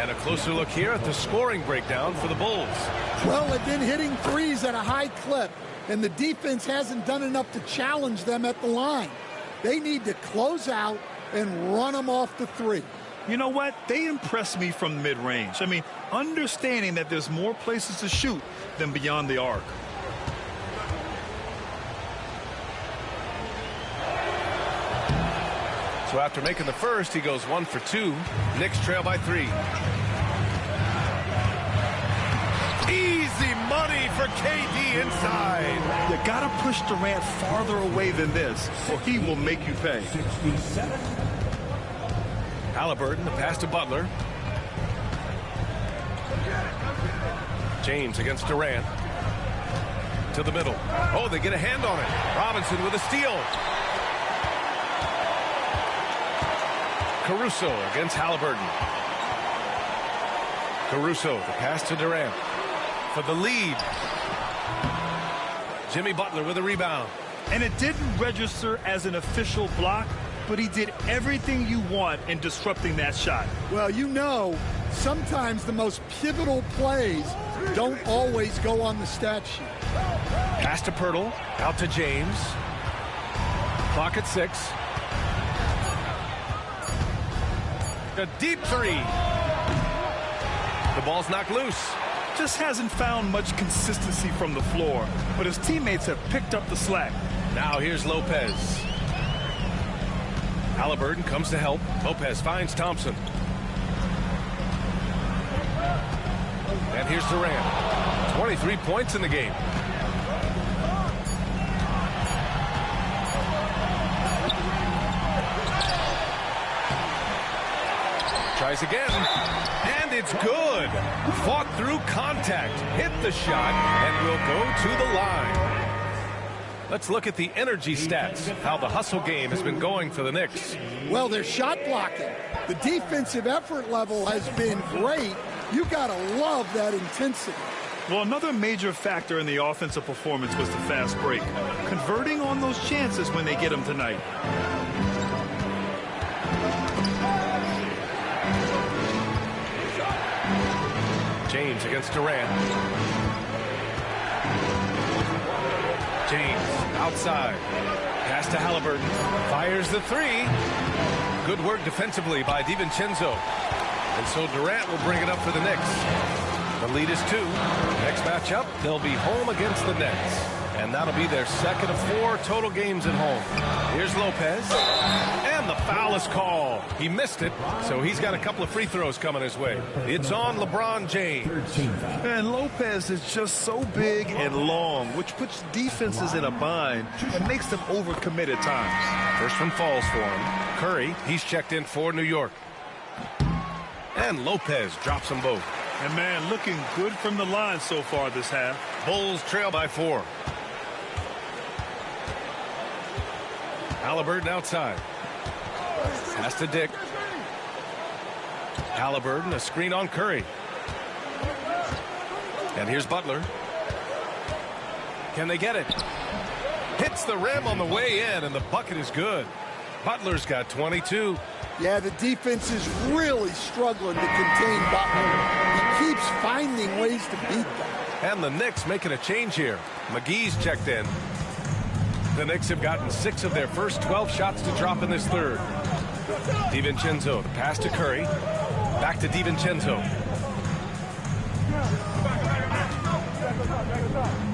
And a closer look here at the scoring breakdown for the Bulls. Well, they've been hitting threes at a high clip, and the defense hasn't done enough to challenge them at the line. They need to close out and run them off the three. You know what? They impress me from mid-range. I mean, understanding that there's more places to shoot than beyond the arc. So after making the first, he goes 1 for 2. Knicks trail by 3. Easy money for KD inside. You got to push Durant farther away than this, or he will make you pay. Halliburton, the pass to Butler. James against Durant. To the middle. Oh, they get a hand on it. Robinson with a steal. Caruso against Halliburton. Caruso, the pass to Durant. For the lead. Jimmy Butler with a rebound. And it didn't register as an official block, but he did everything you want in disrupting that shot. Well, you know, sometimes the most pivotal plays don't always go on the stat sheet. Pass to Pirtle, out to James. Clock at 6. A deep three. The ball's knocked loose. Just hasn't found much consistency from the floor, but his teammates have picked up the slack. Now here's Lopez. Halliburton comes to help. Lopez finds Thompson. And here's Durant. 23 points in the game. Tries again. And it's good. Fought through contact. Hit the shot and will go to the line. Let's look at the energy stats, how the hustle game has been going for the Knicks. Well, they're shot blocking. The defensive effort level has been great. You got to love that intensity. Well, another major factor in the offensive performance was the fast break. Converting on those chances when they get them tonight. James against Durant. James outside. Pass to Halliburton. Fires the three. Good work defensively by DiVincenzo. And so Durant will bring it up for the Knicks. The lead is 2. Next matchup, they'll be home against the Nets. And that'll be their second of 4 total games at home. Here's Lopez. And the foul is called. He missed it, so he's got a couple of free throws coming his way. It's on LeBron James. And Lopez is just so big and long, which puts defenses in a bind and makes them overcommit at times. First one falls for him. Curry, he's checked in for New York. And Lopez drops them both. And, man, looking good from the line so far this half. Bulls trail by 4. Halliburton outside. Pass to Dick. Halliburton, a screen on Curry. And here's Butler. Can they get it? Hits the rim on the way in, and the bucket is good. Butler's got 22. Yeah, the defense is really struggling to contain Butler. He keeps finding ways to beat them. And the Knicks making a change here. McGee's checked in. The Knicks have gotten 6 of their first 12 shots to drop in this third. DiVincenzo, the pass to Curry. Back to DiVincenzo.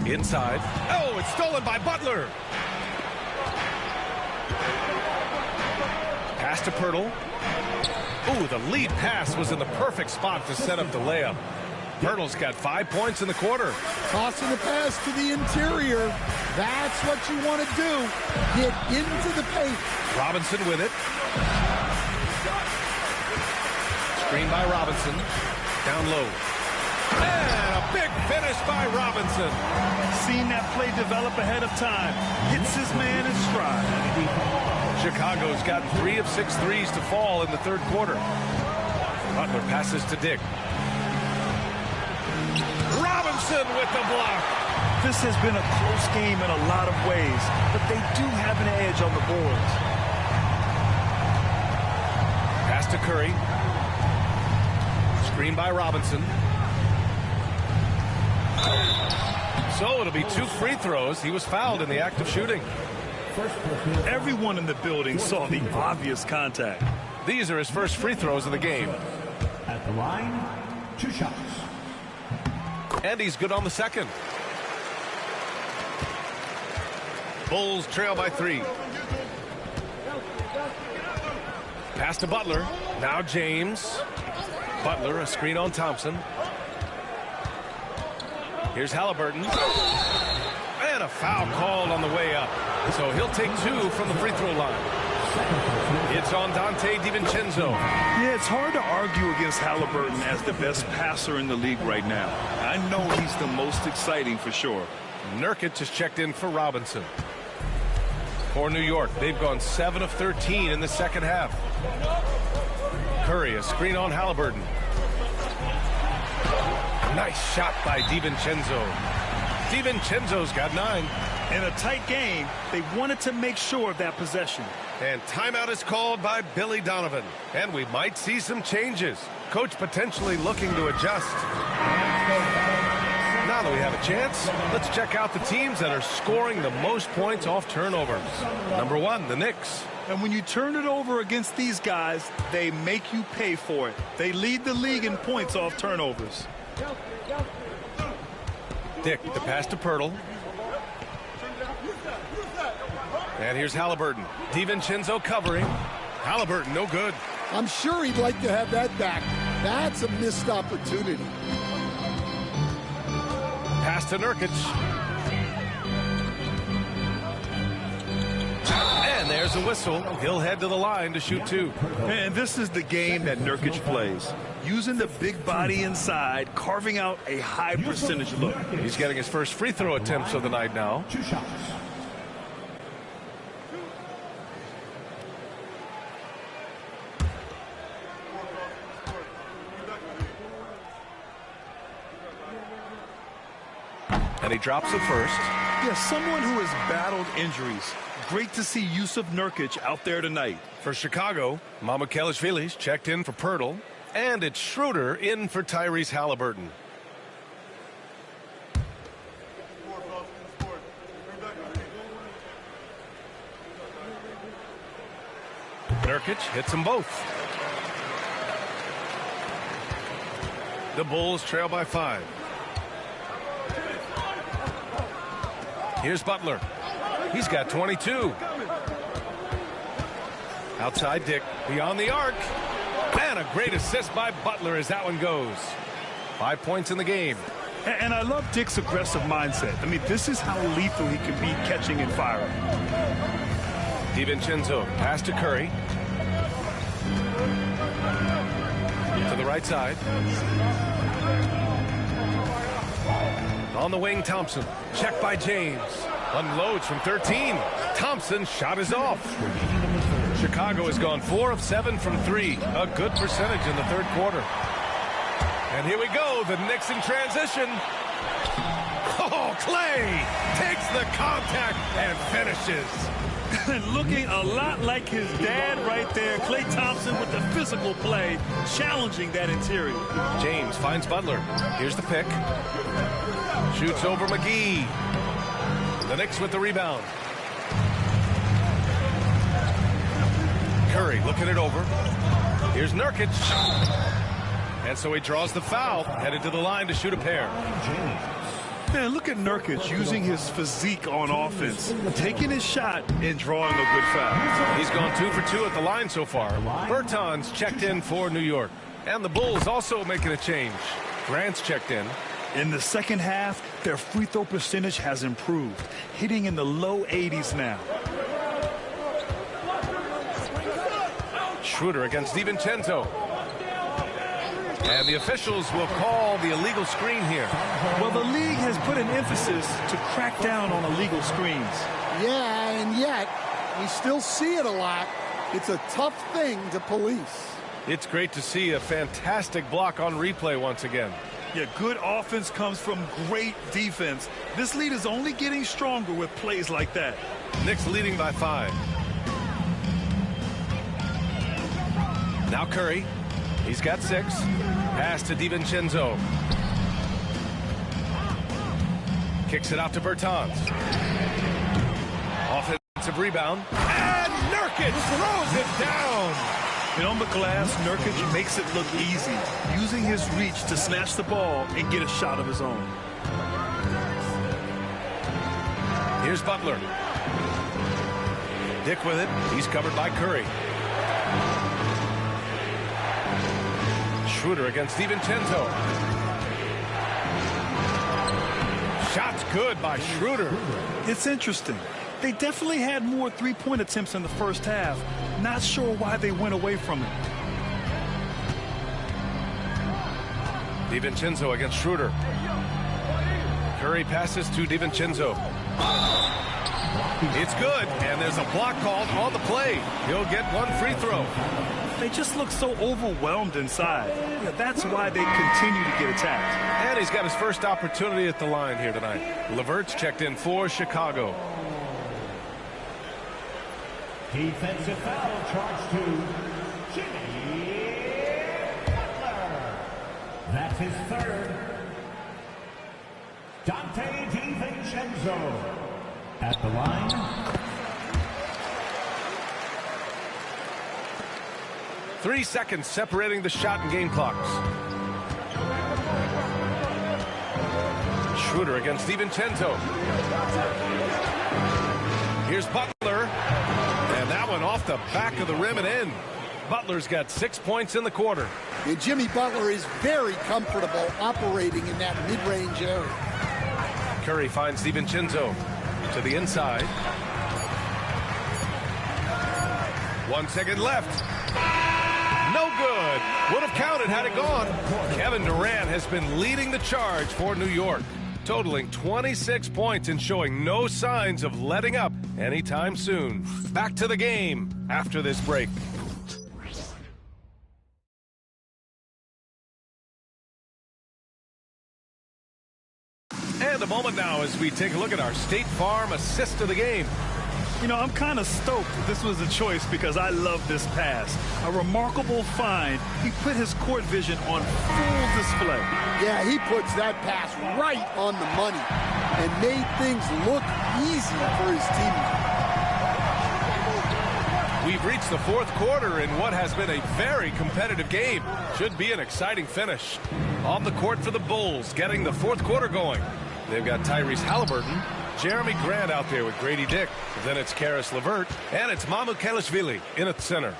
Inside. Oh, it's stolen by Butler. Pass to Pirtle. Ooh, the lead pass was in the perfect spot to set up the layup. Pirtle's got 5 points in the quarter. Tossing the pass to the interior. That's what you want to do. Get into the paint. Robinson with it. Screen by Robinson. Down low. And a big finish by Robinson. Seen that play develop ahead of time. Hits his man in stride. Chicago's got 3 of 6 threes to fall in the third quarter. Butler passes to Dick. Robinson with the block. This has been a close game in a lot of ways, but they do have an edge on the boards. Pass to Curry. Screen by Robinson. So it'll be 2 free throws. He was fouled in the act of shooting. Everyone in the building saw the obvious contact. These are his first free throws of the game. At the line, 2 shots. And he's good on the second. Bulls trail by 3. Pass to Butler. Now James. Butler, a screen on Thompson. Here's Halliburton. And a foul called on the way up. So he'll take 2 from the free throw line. It's on Donte DiVincenzo. Yeah, it's hard to argue against Halliburton as the best passer in the league right now. I know he's the most exciting for sure. Nurkic has checked in for Robinson. For New York, they've gone 7 of 13 in the second half. Curry, a screen on Halliburton. Nice shot by DiVincenzo. DiVincenzo's got 9. In a tight game, they wanted to make sure of that possession. And timeout is called by Billy Donovan. And we might see some changes. Coach potentially looking to adjust. Now that we have a chance, let's check out the teams that are scoring the most points off turnovers. Number 1, the Knicks. And when you turn it over against these guys, they make you pay for it. They lead the league in points off turnovers. Dick, the pass to Pirtle. And here's Halliburton. DiVincenzo covering. Halliburton, no good. I'm sure he'd like to have that back. That's a missed opportunity. Pass to Nurkic. And there's a whistle. He'll head to the line to shoot two. And this is the game that Nurkic plays. Using the big body inside, carving out a high percentage look. He's getting his first free throw attempts of the night now. 2 shots. And he drops the first. Yeah, someone who has battled injuries. Great to see Jusuf Nurkic out there tonight. For Chicago, Mamukelashvili's checked in for Pirtle. And it's Schroeder in for Tyrese Halliburton. Nurkic hits them both. The Bulls trail by 5. Here's Butler. He's got 22. Outside Dick, beyond the arc. And a great assist by Butler as that one goes. 5 points in the game. And I love Dick's aggressive mindset. I mean, this is how lethal he can be catching and firing. DiVincenzo, pass to Curry. To the right side. On the wing, Thompson. Checked by James. Unloads from 13. Thompson's shot is off. Chicago has gone 4 of 7 from 3. A good percentage in the third quarter. And here we go. The Knicks in transition. Oh, Clay takes the contact and finishes. Looking a lot like his dad right there. Klay Thompson with the physical play, challenging that interior. James finds Butler. Here's the pick. Shoots over McGee. The Knicks with the rebound. Curry looking it over. Here's Nurkic. And so he draws the foul. Headed to the line to shoot a pair. Man, look at Nurkic using his physique on offense, taking his shot and drawing a good foul. He's gone 2 for 2 at the line so far. Bertans checked in for New York. And the Bulls also making a change. Grant's checked in. In the second half, their free throw percentage has improved, hitting in the low 80s now. Schroeder against DiVincenzo. And the officials will call the illegal screen here. Well, the league has put an emphasis to crack down on illegal screens. Yeah, and yet we still see it a lot. It's a tough thing to police. It's great to see a fantastic block on replay once again. Yeah, good offense comes from great defense. This lead is only getting stronger with plays like that. Knicks leading by 5. Now Curry. He's got 6. Pass to DiVincenzo. Kicks it out to Bertans. Offensive rebound. And Nurkic throws it down. And on the glass, Nurkic makes it look easy, using his reach to snatch the ball and get a shot of his own. Here's Butler. Dick with it. He's covered by Curry. Schroeder against DiVincenzo. Shots good by Schroeder. It's interesting. They definitely had more three-point attempts in the first half. Not sure why they went away from it. DiVincenzo against Schroeder. Curry passes to DiVincenzo. It's good, and there's a block called on the play. He'll get 1 free throw. They just look so overwhelmed inside. Yeah, that's why they continue to get attacked. And he's got his first opportunity at the line here tonight. LeVert's checked in for Chicago. Defensive foul charged to Jimmy Butler. That's his 3rd. Dante DiVincenzo at the line. 3 seconds separating the shot and game clocks. Schroeder against DiVincenzo. Here's Butler. And that one off the back of the rim and in. Butler's got 6 points in the quarter. And Jimmy Butler is very comfortable operating in that mid-range area. Curry finds DiVincenzo to the inside. 1 second left. No good. Would have counted had it gone. Kevin Durant has been leading the charge for New York, totaling 26 points and showing no signs of letting up anytime soon. Back to the game after this break. And a moment now as we take a look at our State Farm assist of the game. You know, I'm kind of stoked this was a choice because I love this pass. A remarkable find. He put his court vision on full display. Yeah, he puts that pass right on the money and made things look easy for his teammate. We've reached the fourth quarter in what has been a very competitive game. Should be an exciting finish. On the court for the Bulls, getting the fourth quarter going. They've got Tyrese Halliburton, Jeremy Grant out there with Grady Dick. Then it's Caris LeVert, and it's Mamukelashvili in at center.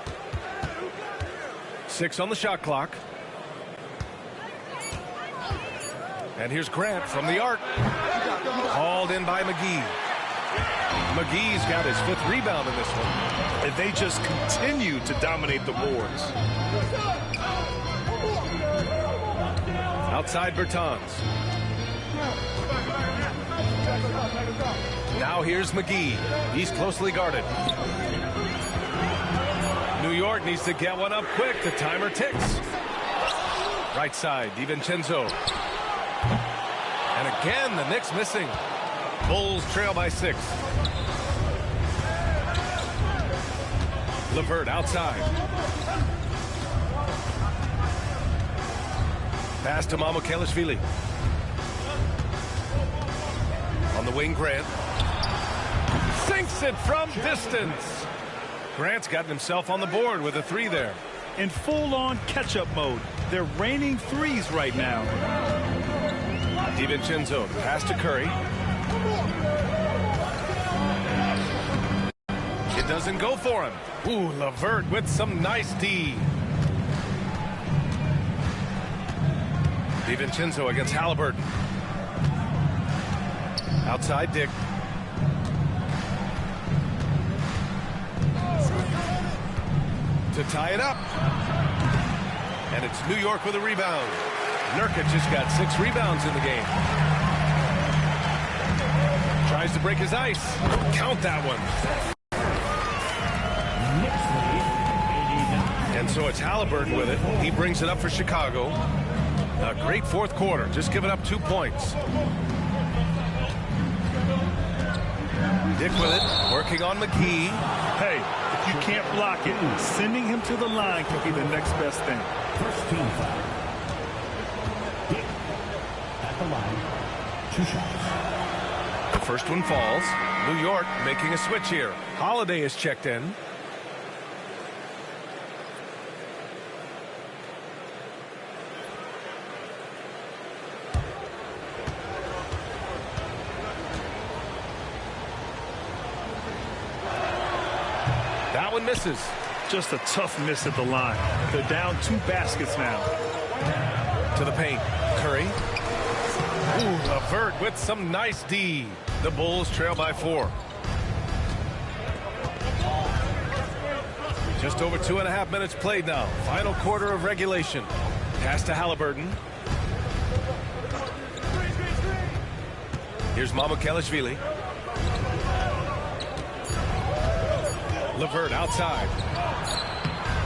6 on the shot clock. And here's Grant from the arc. Hauled in by McGee. McGee's got his 5th rebound in this one. And they just continue to dominate the boards. Outside Bertans. Now here's McGee. He's closely guarded. New York needs to get one up quick. The timer ticks. Right side, DiVincenzo. And again, the Knicks missing. Bulls trail by 6. LeVert outside. Pass to Mamukelashvili. On the wing, Grant. Sinks it from distance. Grant's gotten himself on the board with a 3 there. In full-on catch-up mode. They're raining threes right now. DiVincenzo, pass to Curry. It doesn't go for him. Ooh, LeVert with some nice D. DiVincenzo against Halliburton. Outside Dick. To tie it up. And it's New York with a rebound. Nurkic just got 6 rebounds in the game. Tries to break his ice. Count that one. And so it's Halliburton with it. He brings it up for Chicago. A great fourth quarter. Just giving up 2 points. Dick with it. Working on McGee. Hey, if you can't block it, sending him to the line can be the next best thing. First team foul. Dick at the line. 2 shots. The first one falls. New York making a switch here. Holiday is checked in. That one misses. Just a tough miss at the line. They're down 2 baskets now. To the paint. Curry. Ooh, LeVert with some nice D. The Bulls trail by 4. Just over 2.5 minutes played now. Final quarter of regulation. Pass to Halliburton. Here's Mamukelashvili. LeVert outside.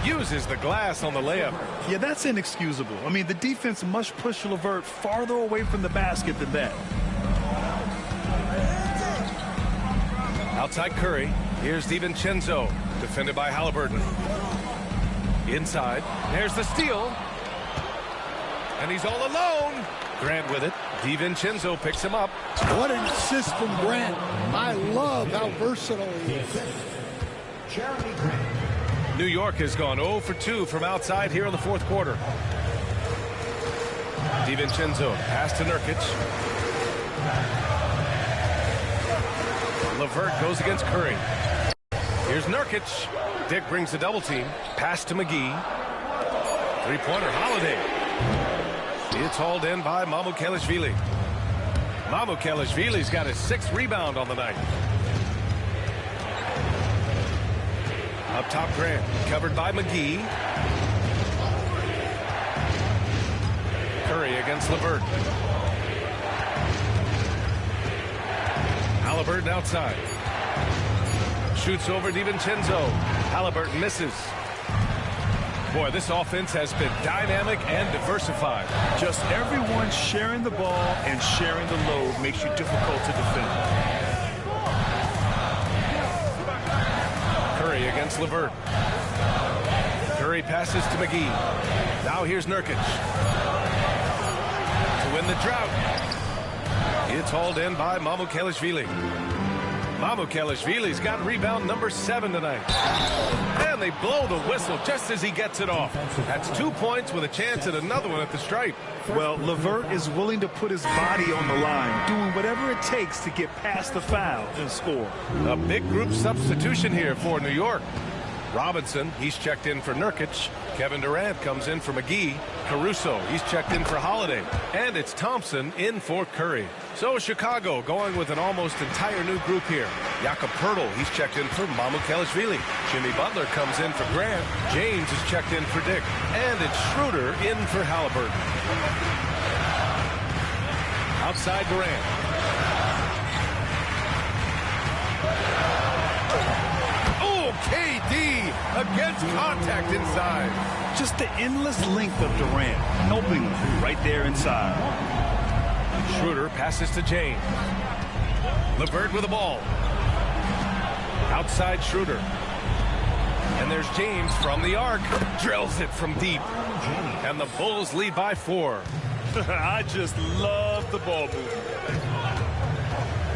Uses the glass on the layup. Yeah, that's inexcusable. I mean, the defense must push LeVert farther away from the basket than that. Outside Curry. Here's DiVincenzo. Defended by Halliburton. Inside. There's the steal. And he's all alone. Grant with it. DiVincenzo picks him up. What an assist from Grant. I love how versatile he is. Jeremy Grant. New York has gone 0 for 2 from outside here in the fourth quarter. DiVincenzo pass to Nurkic. LeVert goes against Curry. Here's Nurkic. Dick brings the double team. Pass to McGee. Three-pointer, Holiday. It's hauled in by Mamukelashvili. Mamukelashvili's got his 6th rebound on the night. Up top, Grant. Covered by McGee. Curry against LeVert. Halliburton outside. Shoots over DiVincenzo. Halliburton misses. Boy, this offense has been dynamic and diversified. Just everyone sharing the ball and sharing the load makes you difficult to defend. Curry against LeVert. Curry passes to McGee. Now here's Nurkic. To win the drought. It's hauled in by Mamukelashvili. Mamukelashvili's got rebound number 7 tonight. And they blow the whistle just as he gets it off. That's 2 points with a chance at another one at the stripe. Well, LeVert is willing to put his body on the line, doing whatever it takes to get past the foul and score. A big group substitution here for New York. Robinson, he's checked in for Nurkic. Kevin Durant comes in for McGee. Caruso, he's checked in for Holiday. And it's Thompson in for Curry. So Chicago going with an almost entire new group here. Jakob Poeltl, he's checked in for Mamukelashvili. Jimmy Butler comes in for Grant. James is checked in for Dick. And it's Schroeder in for Halliburton. Outside Durant. KD against contact inside. Just the endless length of Durant, helping right there inside. Schroeder passes to James. LeVert with the ball. Outside Schroeder. And there's James from the arc. Drills it from deep. And the Bulls lead by 4. I just love the ball movement.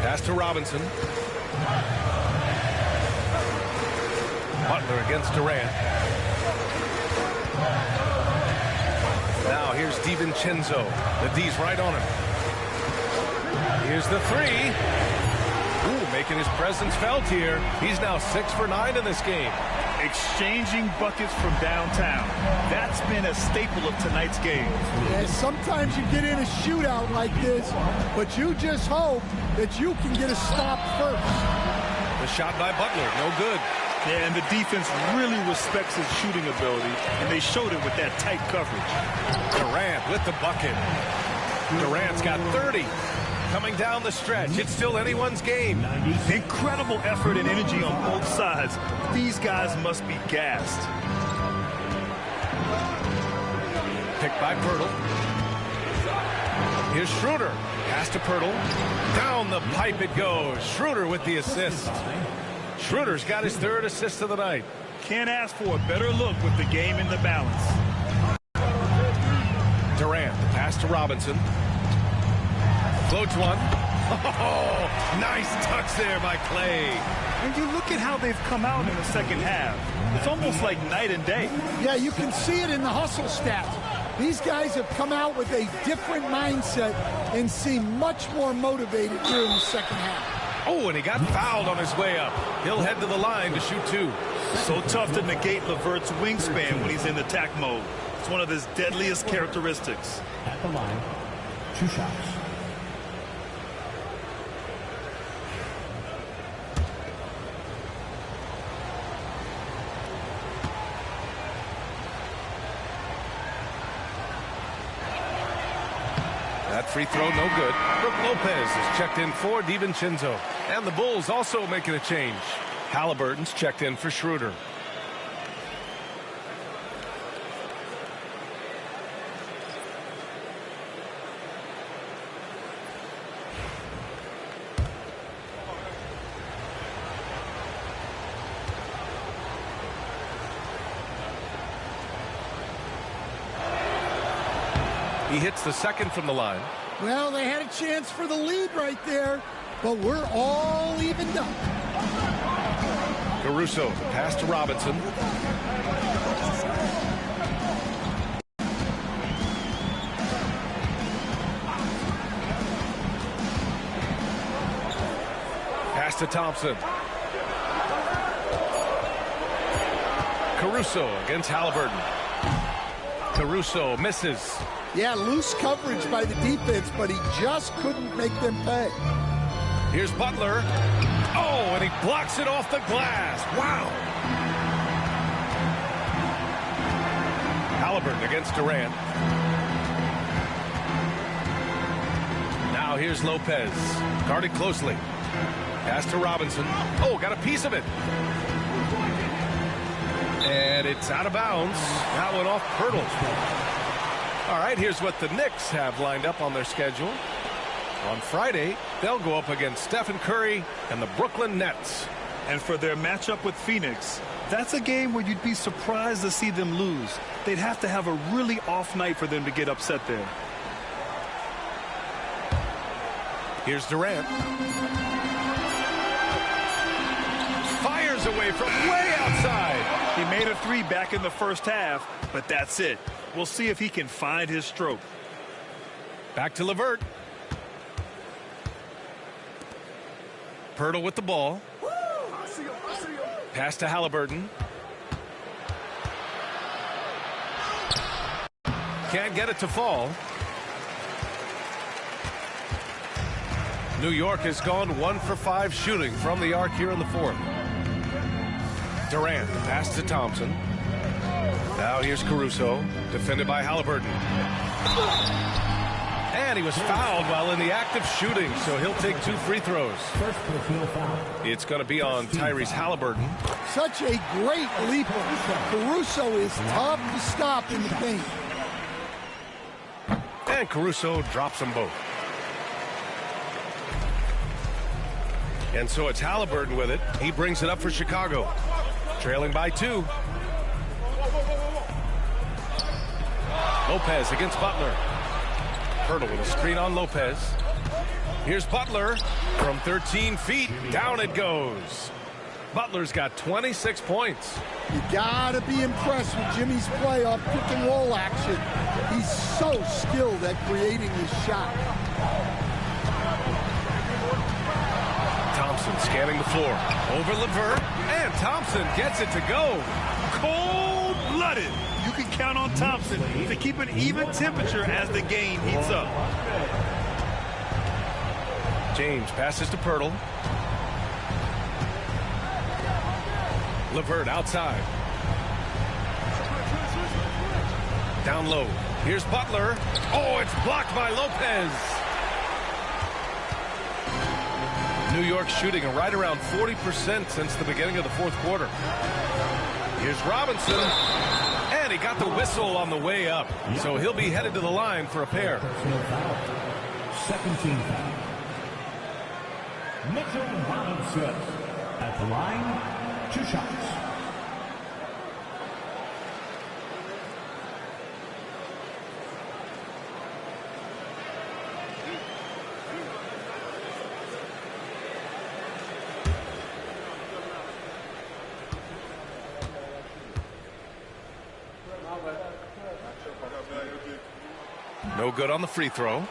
Pass to Robinson. Butler against Durant. Now here's DiVincenzo. The D's right on him. Here's the 3. Ooh, making his presence felt here. He's now 6 for 9 in this game. Exchanging buckets from downtown. That's been a staple of tonight's game. Yeah, sometimes you get in a shootout like this, but you just hope that you can get a stop first. The shot by Butler, no good. Yeah, and the defense really respects his shooting ability, and they showed it with that tight coverage. Durant with the bucket. Durant's got 30. Coming down the stretch. It's still anyone's game. Incredible effort and energy on both sides. These guys must be gassed. Picked by Poeltl. Here's Schroeder. Pass to Poeltl. Down the pipe it goes. Schroeder with the assist. Schroeder's got his 3rd assist of the night. Can't ask for a better look with the game in the balance. Durant, pass to Robinson. Floats one. Oh, nice touch there by Clay. And you look at how they've come out in the second half. It's almost like night and day. Yeah, you can see it in the hustle stats. These guys have come out with a different mindset and seem much more motivated here in the second half. Oh, and he got fouled on his way up. He'll head to the line to shoot 2. So tough to negate LeVert's wingspan when he's in attack mode. It's one of his deadliest characteristics. At the line, 2 shots. That free throw, no good. Brook Lopez is checked in for DiVincenzo. And the Bulls also making a change. Halliburton's checked in for Schroeder. He hits the 2nd from the line. Well, they had a chance for the lead right there, but we're all evened up. Caruso, pass to Robinson. Pass to Thompson. Caruso against Halliburton. Caruso misses. Yeah, loose coverage by the defense, but he just couldn't make them pay. Here's Butler. Oh, and he blocks it off the glass. Wow. Halliburton against Durant. Now here's Lopez. Guarded closely. Pass to Robinson. Oh, got a piece of it. And it's out of bounds. That one off Pirtle. All right, here's what the Knicks have lined up on their schedule. On Friday, they'll go up against Stephen Curry and the Brooklyn Nets. And for their matchup with Phoenix, that's a game where you'd be surprised to see them lose. They'd have to have a really off night for them to get upset there. Here's Durant. Fires away from way outside. He made a three back in the first half, but that's it. We'll see if he can find his stroke. Back to LeVert. Pirtle with the ball. Pass to Halliburton. Can't get it to fall. New York has gone 1 for 5 shooting from the arc here in the fourth. Durant, pass to Thompson. Now here's Caruso, defended by Halliburton. And he was fouled while in the act of shooting, so he'll take 2 free throws. It's going to be on Tyrese Halliburton. Such a great leaper. Caruso is tough to stop in the paint. And Caruso drops them both. And so it's Halliburton with it. He brings it up for Chicago. Trailing by 2. Lopez against Butler. Pirtle with a screen on Lopez. Here's Butler from 13 feet. Down it goes. Butler's got 26 points. You gotta be impressed with Jimmy's play off pick and roll action. He's so skilled at creating his shot. Thompson scanning the floor. Over LeVert. And Thompson gets it to go. Cold-blooded. You can count on Thompson to keep an even temperature as the game heats up. James passes to Pirtle. LeVert outside. Down low. Here's Butler. Oh, it's blocked by Lopez. New York shooting right around 40% since the beginning of the fourth quarter. Here's Robinson. And he got the whistle on the way up. So he'll be headed to the line for a pair. Second team foul. Mitchell Robinson at the line, 2 shots. No good on the free throw.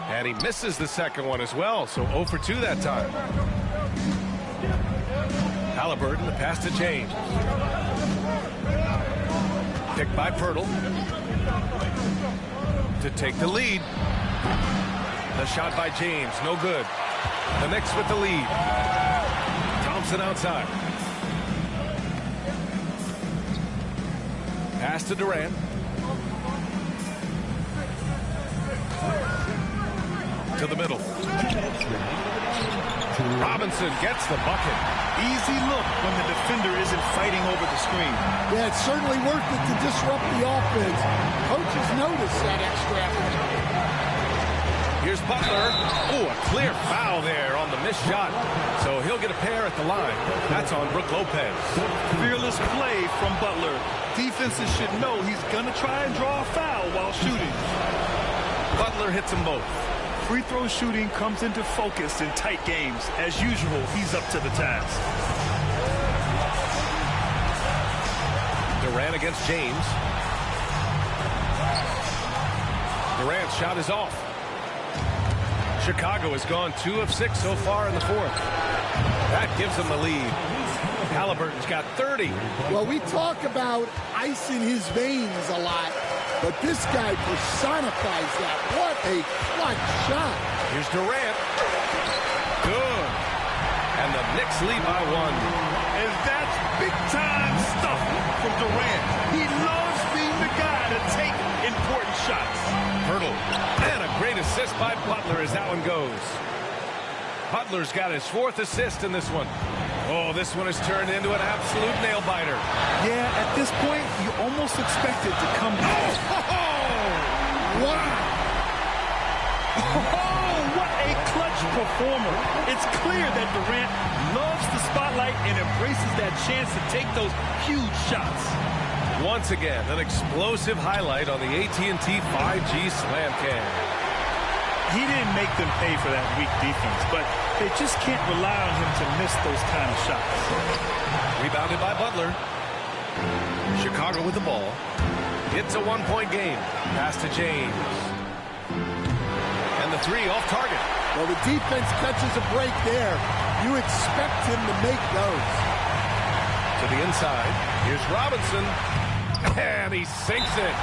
And he misses the second one as well, so 0 for 2 that time. Halliburton, the pass to James. Picked by Pirtle. To take the lead. The shot by James, no good. The Knicks with the lead. Thompson outside. Pass to Durant. To the middle. Robinson gets the bucket. Easy look when the defender isn't fighting over the screen. Yeah, it's certainly worth it to disrupt the offense. Coaches notice that extra effort. Here's Butler. Oh, a clear foul there on the missed shot. So he'll get a pair at the line. That's on Brook Lopez. Fearless play from Butler. Defenses should know he's going to try and draw a foul while shooting. Butler hits them both. Free throw shooting comes into focus in tight games. As usual, he's up to the task. Durant against James. Durant's shot is off. Chicago has gone 2 of 6 so far in the fourth. That gives them the lead. Halliburton's got 30. Well, we talk about ice in his veins a lot, but this guy personifies that. What a clutch shot. Here's Durant. Good. And the Knicks lead by 1. And that's big-time stuff from Durant. He loves being the guy to take important shots. Hurdle. And a great assist by Butler as that one goes. Butler's got his 4th assist in this one. Oh, this one has turned into an absolute nail-biter. Yeah, at this point, you almost expect it to come back. Oh, wow. Oh, what a clutch performer. It's clear that Durant loves the spotlight and embraces that chance to take those huge shots. Once again, an explosive highlight on the AT&T 5G Slam Cam. He didn't make them pay for that weak defense, but they just can't rely on him to miss those kind of shots. Rebounded by Butler. Chicago with the ball. It's a 1-point game. Pass to James. And the 3 off target. Well, the defense catches a break there. You expect him to make those. To the inside. Here's Robinson. And he sinks it.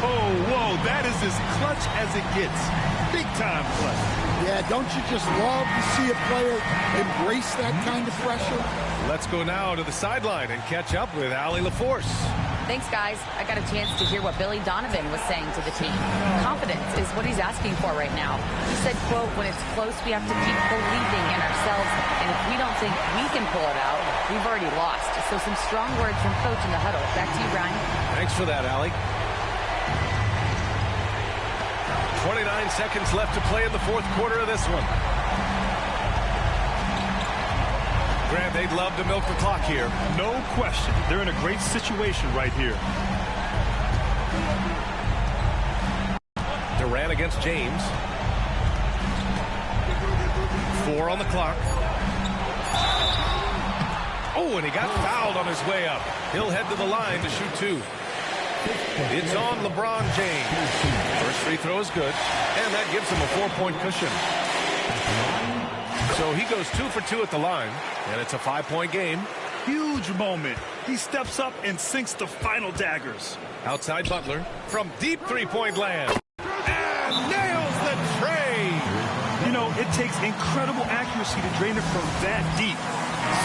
Whoa, that is as clutch as it gets. Big time clutch. Yeah, don't you just love to see a player embrace that kind of pressure? Let's go now to the sideline and catch up with Allie LaForce. Thanks, guys. I got a chance to hear what Billy Donovan was saying to the team. Confidence is what he's asking for right now. He said, quote, when it's close, we have to keep believing in ourselves. And if we don't think we can pull it out, we've already lost. So some strong words from Coach in the huddle. Back to you, Brian. Thanks for that, Allie. 29 seconds left to play in the fourth quarter of this one. Grant, they'd love to milk the clock here. No question. They're in a great situation right here. Durant against James. 4 on the clock. Oh, and he got fouled on his way up. He'll head to the line to shoot 2. It's on LeBron James. First free throw is good, and that gives him a 4-point cushion. So he goes 2 for 2 at the line, and it's a 5-point game. Huge moment. He steps up and sinks the final daggers. Outside Butler from deep 3-point land. And nails the tray. You know, it takes incredible accuracy to drain it from that deep.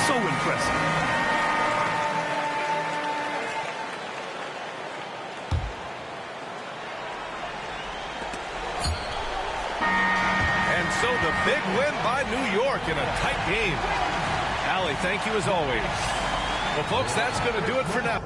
So impressive. So the big win by New York in a tight game. Allie, thank you as always. Well, folks, that's going to do it for now.